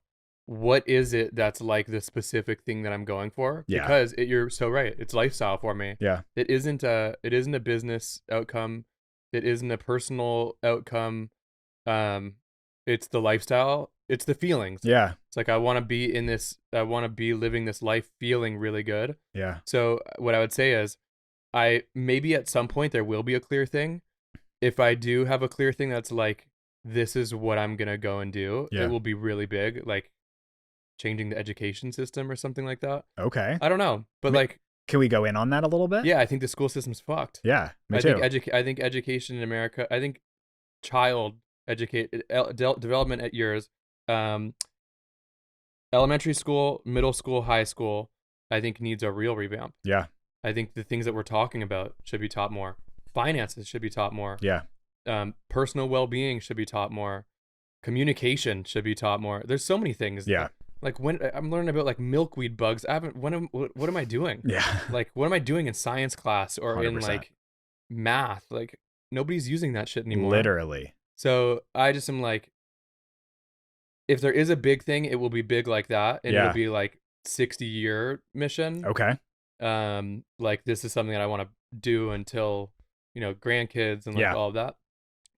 what is it that's like the specific thing that I'm going for? Yeah. Because you're so right. It's lifestyle for me. Yeah. It isn't a business outcome. It isn't a personal outcome. It's the lifestyle. It's the feelings. Yeah. It's like I want to be living this life feeling really good. Yeah. So what I would say is maybe at some point there will be a clear thing. If I do have a clear thing that's like, this is what I'm going to go and do, it will be really big, like changing the education system or something like that. Okay. I don't know, but like, can we go in on that a little bit? yeah, I think the school system's fucked. Yeah, me too. I think education in America, I think child development at yours, elementary school, middle school, high school, I think needs a real revamp. Yeah. I think the things that we're talking about should be taught more. Finances should be taught more. Yeah. Personal well-being should be taught more. Communication should be taught more. There's so many things. Yeah. Like when I'm learning about like milkweed bugs, what am I doing? Yeah. Like what am I doing in science class or 100%. in like math? Like nobody's using that shit anymore. Literally. So I just am like, if there is a big thing, it will be big like that, and it'll be like 60-year mission. Okay. Like this is something that I want to do until, grandkids and like Yeah. all of that.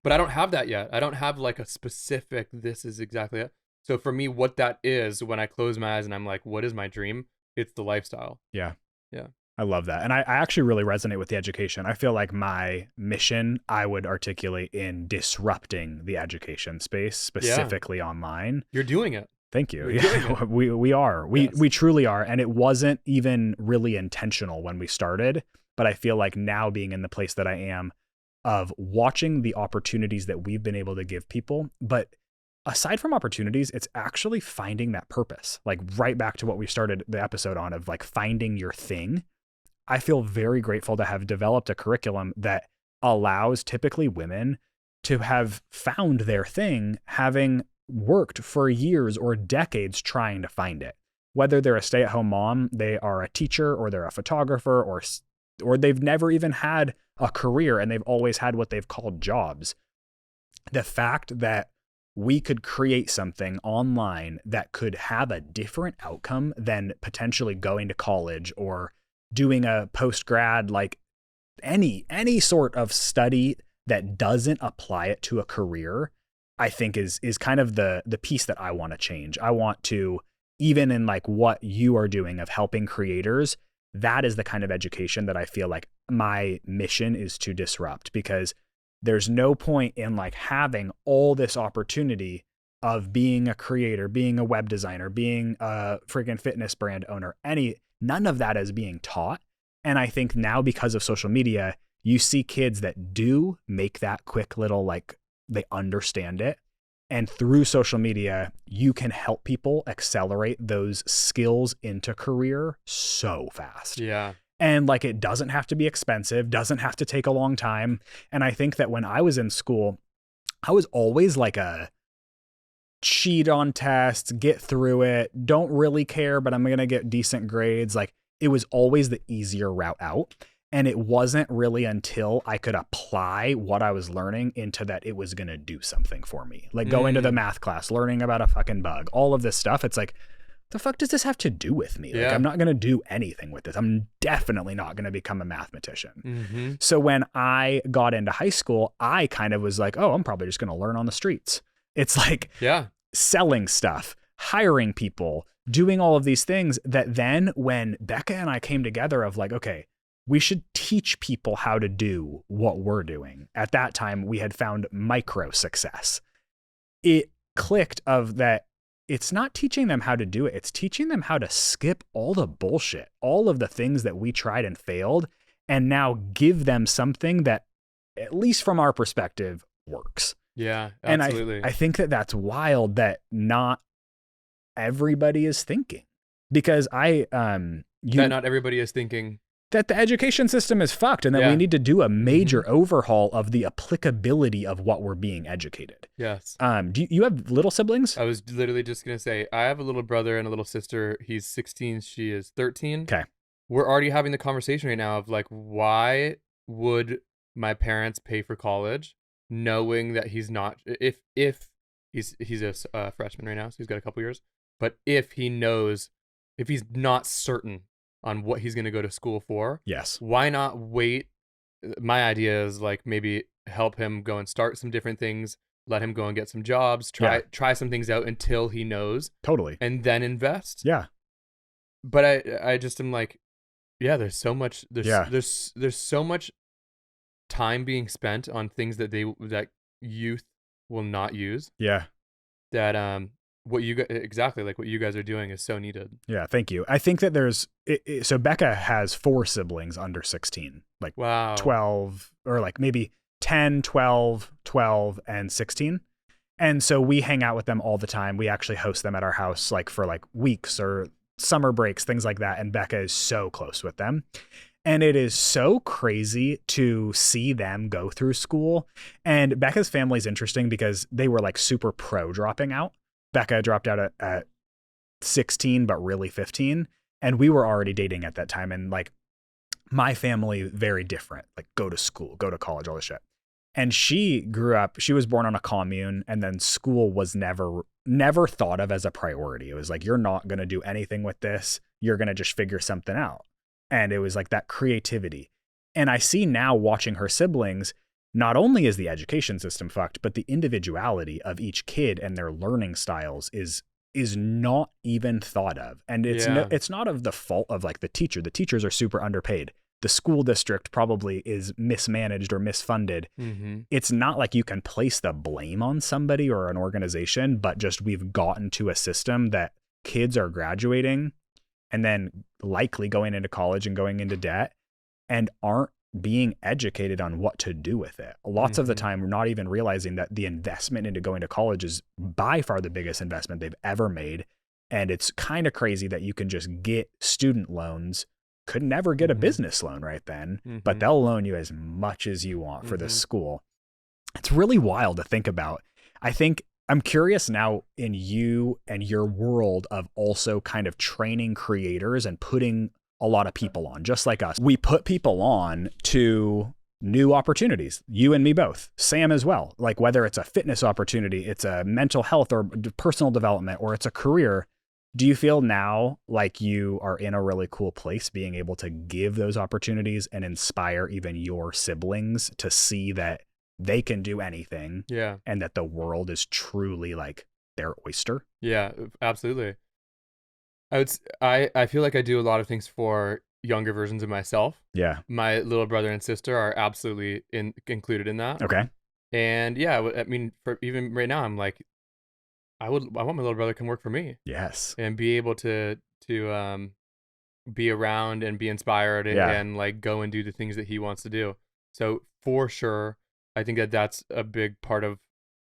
But I don't have that yet. I don't have like a specific, this is exactly it. So for me, what that is, when I close my eyes and I'm like, what is my dream? It's the lifestyle. Yeah. Yeah. I love that. And I actually really resonate with the education. I feel like my mission, I would articulate in disrupting the education space, specifically online. You're doing it. Thank you. You're doing it. We are. Yes. We truly are. And it wasn't even really intentional when we started. But I feel like now, being in the place that I am, of watching the opportunities that we've been able to give people. But aside from opportunities, it's actually finding that purpose. Like right back to what we started the episode on, of like finding your thing. I feel very grateful to have developed a curriculum that allows typically women to have found their thing, having worked for years or decades trying to find it. Whether they're a stay-at-home mom, they are a teacher, or they're a photographer, or they've never even had a career and they've always had what they've called jobs. The fact that we could create something online that could have a different outcome than potentially going to college or doing a post-grad, like any sort of study that doesn't apply it to a career, I think is kind of the piece that I want to change. I want to, even in like what you are doing of helping creators, that is the kind of education that I feel like my mission is to disrupt, because there's no point in like having all this opportunity of being a creator, being a web designer, being a freaking fitness brand owner, none of that is being taught. And I think now, because of social media, you see kids that do make that quick little, like, they understand it. And through social media, you can help people accelerate those skills into career so fast. Yeah. And like, it doesn't have to be expensive, doesn't have to take a long time. And I think that when I was in school, I was always like a cheat on tests, get through it, don't really care, but I'm going to get decent grades. Like, it was always the easier route out. And it wasn't really until I could apply what I was learning into that it was going to do something for me. Like going to the math class, learning about a fucking bug, all of this stuff. It's like, the fuck does this have to do with me? Like, I'm not going to do anything with this. I'm definitely not going to become a mathematician. Mm-hmm. So when I got into high school, I kind of was like, oh, I'm probably just going to learn on the streets. It's like selling stuff, hiring people, doing all of these things that then when Becca and I came together of like, okay, we should teach people how to do what we're doing. At that time, we had found micro success. It clicked of that. It's not teaching them how to do it. It's teaching them how to skip all the bullshit, all of the things that we tried and failed, and now give them something that, at least from our perspective, works. Yeah, absolutely. And I think that that's wild that not everybody is thinking, because not everybody is thinking that the education system is fucked, and that we need to do a major overhaul of the applicability of what we're being educated. Yes. Do you have little siblings? I was literally just going to say, I have a little brother and a little sister. He's 16. She is 13. Okay. We're already having the conversation right now of like, why would my parents pay for college knowing that he's not, if he's a freshman right now, so he's got a couple years, but if he's not certain on what he's going to go to school for. Yes. Why not wait? My idea is like maybe help him go and start some different things, let him go and get some jobs, try some things out until he knows. Totally. And then invest. Yeah. But I just am like, there's so much, there's so much time being spent on things that youth will not use. Yeah. That, what you guys are doing is so needed. Yeah, thank you. I think that so Becca has 4 siblings under 16, like 12 or like maybe 10, 12, and 16. And so we hang out with them all the time. We actually host them at our house like for like weeks or summer breaks, things like that. And Becca is so close with them. And it is so crazy to see them go through school. And Becca's family is interesting because they were like super pro dropping out. Becca dropped out at 16, but really 15. And we were already dating at that time. And like my family, very different, like go to school, go to college, all this shit. And she was born on a commune, and then school was never thought of as a priority. It was like, you're not going to do anything with this. You're going to just figure something out. And it was like that creativity. And I see now watching her siblings, not only is the education system fucked, but the individuality of each kid and their learning styles is not even thought of. And it's not of the fault of like the teacher. The teachers are super underpaid. The school district probably is mismanaged or misfunded. Mm-hmm. It's not like you can place the blame on somebody or an organization, but just we've gotten to a system that kids are graduating and then likely going into college and going into debt and aren't being educated on what to do with it. Lots of the time, we're not even realizing that the investment into going to college is by far the biggest investment they've ever made. And it's kind of crazy that you can just get student loans. Could never get a business loan right then, but they'll loan you as much as you want for this school. It's really wild to think about. I think I'm curious now in you and your world of also kind of training creators and putting a lot of people on, just like us. We put people on to new opportunities, you and me both, Sam as well. Like whether it's a fitness opportunity, it's a mental health or personal development, or it's a career. Do you feel now like you are in a really cool place being able to give those opportunities and inspire even your siblings to see that they can do anything and that the world is truly like their oyster? Yeah, absolutely. I feel like I do a lot of things for younger versions of myself. Yeah. My little brother and sister are absolutely included in that. Okay. And yeah, I mean, for even right now, I'm like, I want my little brother to come work for me. Yes. And be able to be around and be inspired and like go and do the things that he wants to do. So for sure, I think that's a big part of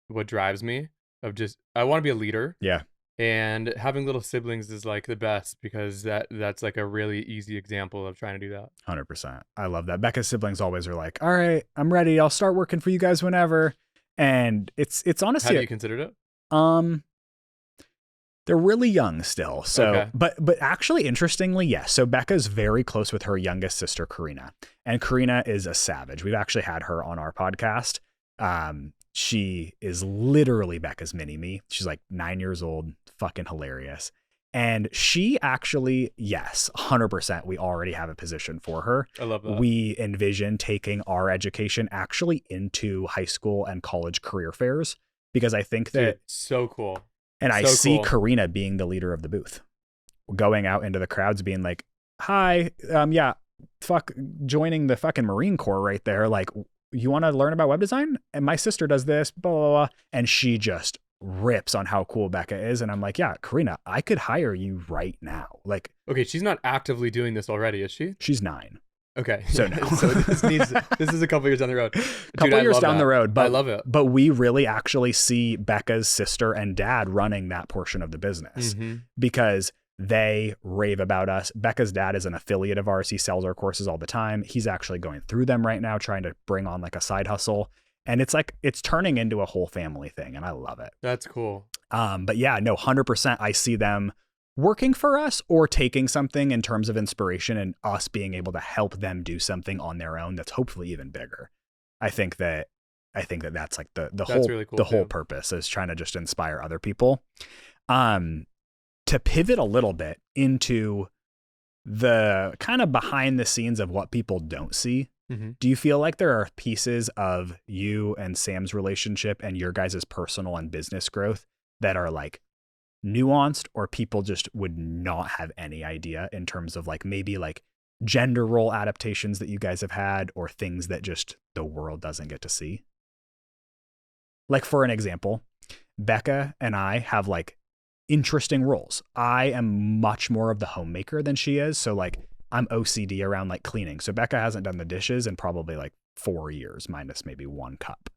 what drives me, of just, I want to be a leader. Yeah. And having little siblings is like the best, because that's like a really easy example of trying to do that. 100%. I love that. Becca's siblings always are like, all right, I'm ready. I'll start working for you guys whenever. And it's honestly, have you considered it? They're really young still. So, but actually interestingly, yes. So Becca's very close with her youngest sister, Karina, and Karina is a savage. We've actually had her on our podcast. She is literally Becca's mini me. She's like 9 years old, fucking hilarious. And she actually, yes, 100%, we already have a position for her. I love that. We envision taking our education actually into high school and college career fairs, because I think that... Dude, so cool. And I see Karina being the leader of the booth, going out into the crowds being like, hi, joining the fucking Marine Corps right there. Like, you want to learn about web design? And my sister does this, blah, blah, blah. And she just rips on how cool Becca is. And I'm like, yeah, Karina, I could hire you right now. Like, okay, she's not actively doing this already, is she? She's 9. Okay. So no. So this is a couple years down the road. Couple years down the road, but I love it. But we really actually see Becca's sister and dad running that portion of the business because they rave about us. Becca's dad is an affiliate of ours. He sells our courses all the time. He's actually going through them right now, trying to bring on like a side hustle. And it's like, it's turning into a whole family thing. And I love it. That's cool. But yeah, no, 100%. I see them working for us or taking something in terms of inspiration and us being able to help them do something on their own that's hopefully even bigger. I think that that's like the whole really cool whole purpose is trying to just inspire other people. To pivot a little bit into the kind of behind the scenes of what people don't see. Do you feel like there are pieces of you and Sam's relationship and your guys' personal and business growth that are like nuanced, or people just would not have any idea in terms of like maybe like gender role adaptations that you guys have had, or things that just the world doesn't get to see? Like, for an example, Becca and I have like interesting roles. I am much more of the homemaker than she is. So like I'm OCD around like cleaning. So Becca hasn't done the dishes in probably like 4 years, minus maybe 1 cup.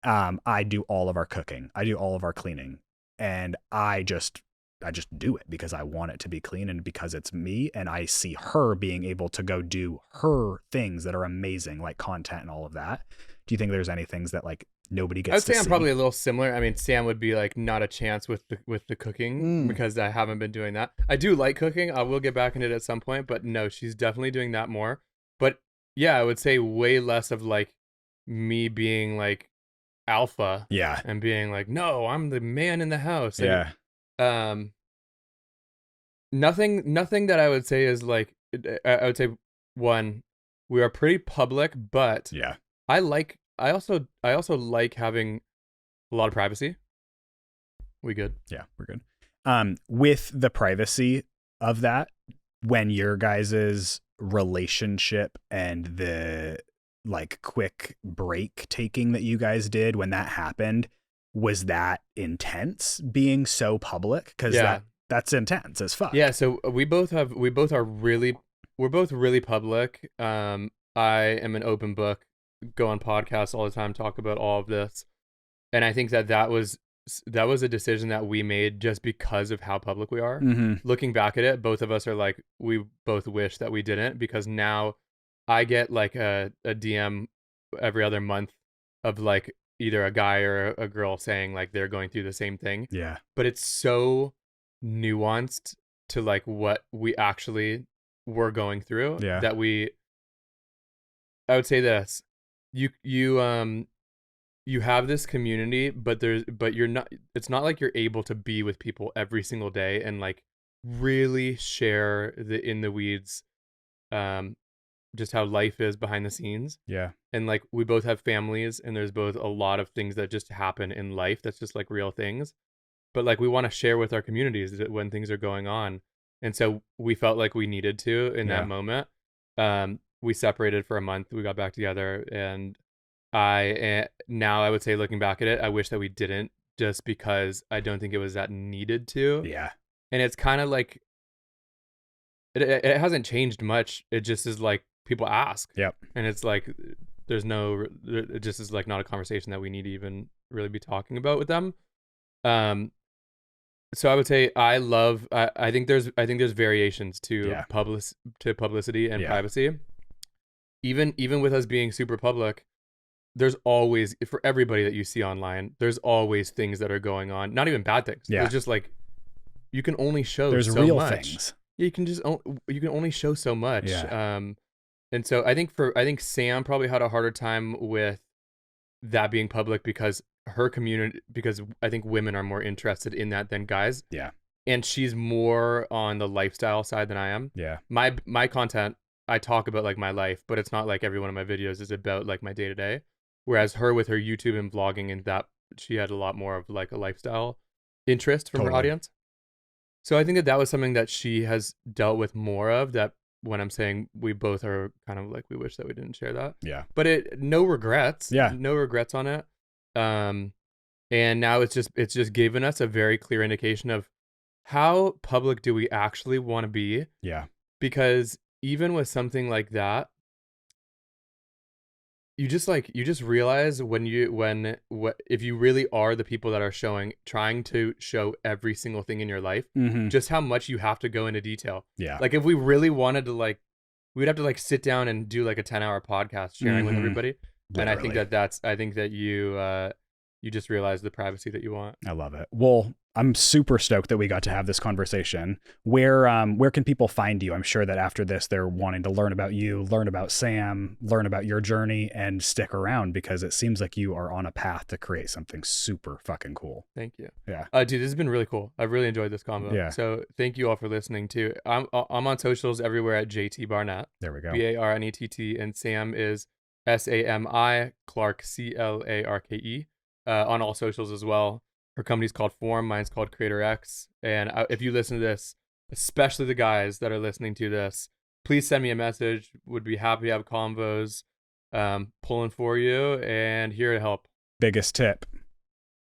I do all of our cooking. I do all of our cleaning. And I just do it because I want it to be clean and because it's me. And I see her being able to go do her things that are amazing, like content and all of that. Do you think there's any things that like nobody gets to see? I'd say I'm probably a little similar. I mean, Sam would be like not a chance with the cooking because I haven't been doing that. I do like cooking. I will get back into it at some point, but no, she's definitely doing that more. But yeah, I would say way less of like me being like alpha, and being like, no, I'm the man in the house. And, nothing that I would say is like, I would say, one, We are pretty public, but Yeah. I also like having a lot of privacy. We good? Yeah, we're good. With the privacy of that, when your guys's relationship and the like quick break taking that you guys did when that happened, was that intense being so public? Because that's intense as fuck. Yeah, so we're both really public. I am an open book, go on podcasts all the time, talk about all of this. And I think that was a decision that we made just because of how public we are. Mm-hmm. Looking back at it, both of us are like, we both wish that we didn't, because now I get like a DM every other month of like either a guy or a girl saying like they're going through the same thing. Yeah. But it's so nuanced to like what we actually were going through that I would say this, you have this community, but you're not, it's not like you're able to be with people every single day and like really share the in the weeds, just how life is behind the scenes. Yeah. And like we both have families, and there's both a lot of things that just happen in life that's just like real things. But like we want to share with our communities when things are going on. And so we felt like we needed to in that moment. We separated for a month, we got back together, and now I would say, looking back at it, I wish that we didn't, just because I don't think it was that needed to. Yeah. And it's kind of like it hasn't changed much. It just is like people ask. Yep. And it's like it just is like not a conversation that we need to even really be talking about with them. So I would say I think there's variations to publicity and privacy. Even with us being super public, there's always, for everybody that you see online, there's always things that are going on. Not even bad things. Yeah. There's just like, you can only show there's so real much. Things. You can only show so much. Yeah. And so I think Sam probably had a harder time with that being public, because her community, because I think women are more interested in that than guys. Yeah. And she's more on the lifestyle side than I am. Yeah. My content, I talk about like my life, but it's not like every one of my videos is about like my day to day. Whereas her, with her YouTube and vlogging and that, she had a lot more of like a lifestyle interest from her audience. So I think that was something that she has dealt with more of, that when I'm saying we both are kind of like, we wish that we didn't share that. Yeah. But no regrets. Yeah. No regrets on it. And now it's just given us a very clear indication of how public do we actually want to be. Yeah. Because even with something like that, you just realize if you really are the people that are trying to show every single thing in your life, just how much you have to go into detail. Yeah. Like if we really wanted to, like, we'd have to like sit down and do like a 10-hour podcast sharing with everybody. Literally. And I think that you just realize the privacy that you want. I love it. Well, I'm super stoked that we got to have this conversation. Where can people find you? I'm sure that after this, they're wanting to learn about you, learn about Sam, learn about your journey, and stick around, because it seems like you are on a path to create something super fucking cool. Thank you. Yeah. Dude, this has been really cool. I've really enjoyed this convo. Yeah. So thank you all for listening too. I'm on socials everywhere at JT Barnett. There we go. BARNETT, and Sam is SAMI Clark CLARKE. On all socials as well. Her company's called Form, mine's called Creator X. And if you listen to this, especially the guys that are listening to this, please send me a message. Would be happy to have convos, pulling for you, and here to help. Biggest tip: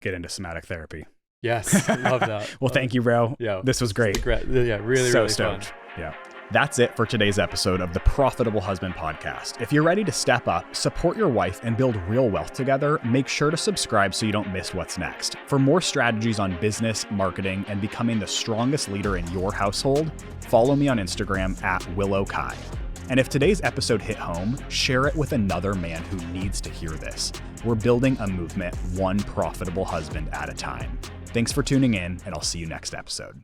get into somatic therapy. Yes, love that. Well, thank you, bro. Yeah, this was great. Yeah, really, so really stoked. fun. Yeah. That's it for today's episode of the Profitable Husband Podcast. If you're ready to step up, support your wife, and build real wealth together, make sure to subscribe so you don't miss what's next. For more strategies on business, marketing, and becoming the strongest leader in your household, follow me on Instagram at Willow. And if today's episode hit home, share it with another man who needs to hear this. We're building a movement, one profitable husband at a time. Thanks for tuning in, and I'll see you next episode.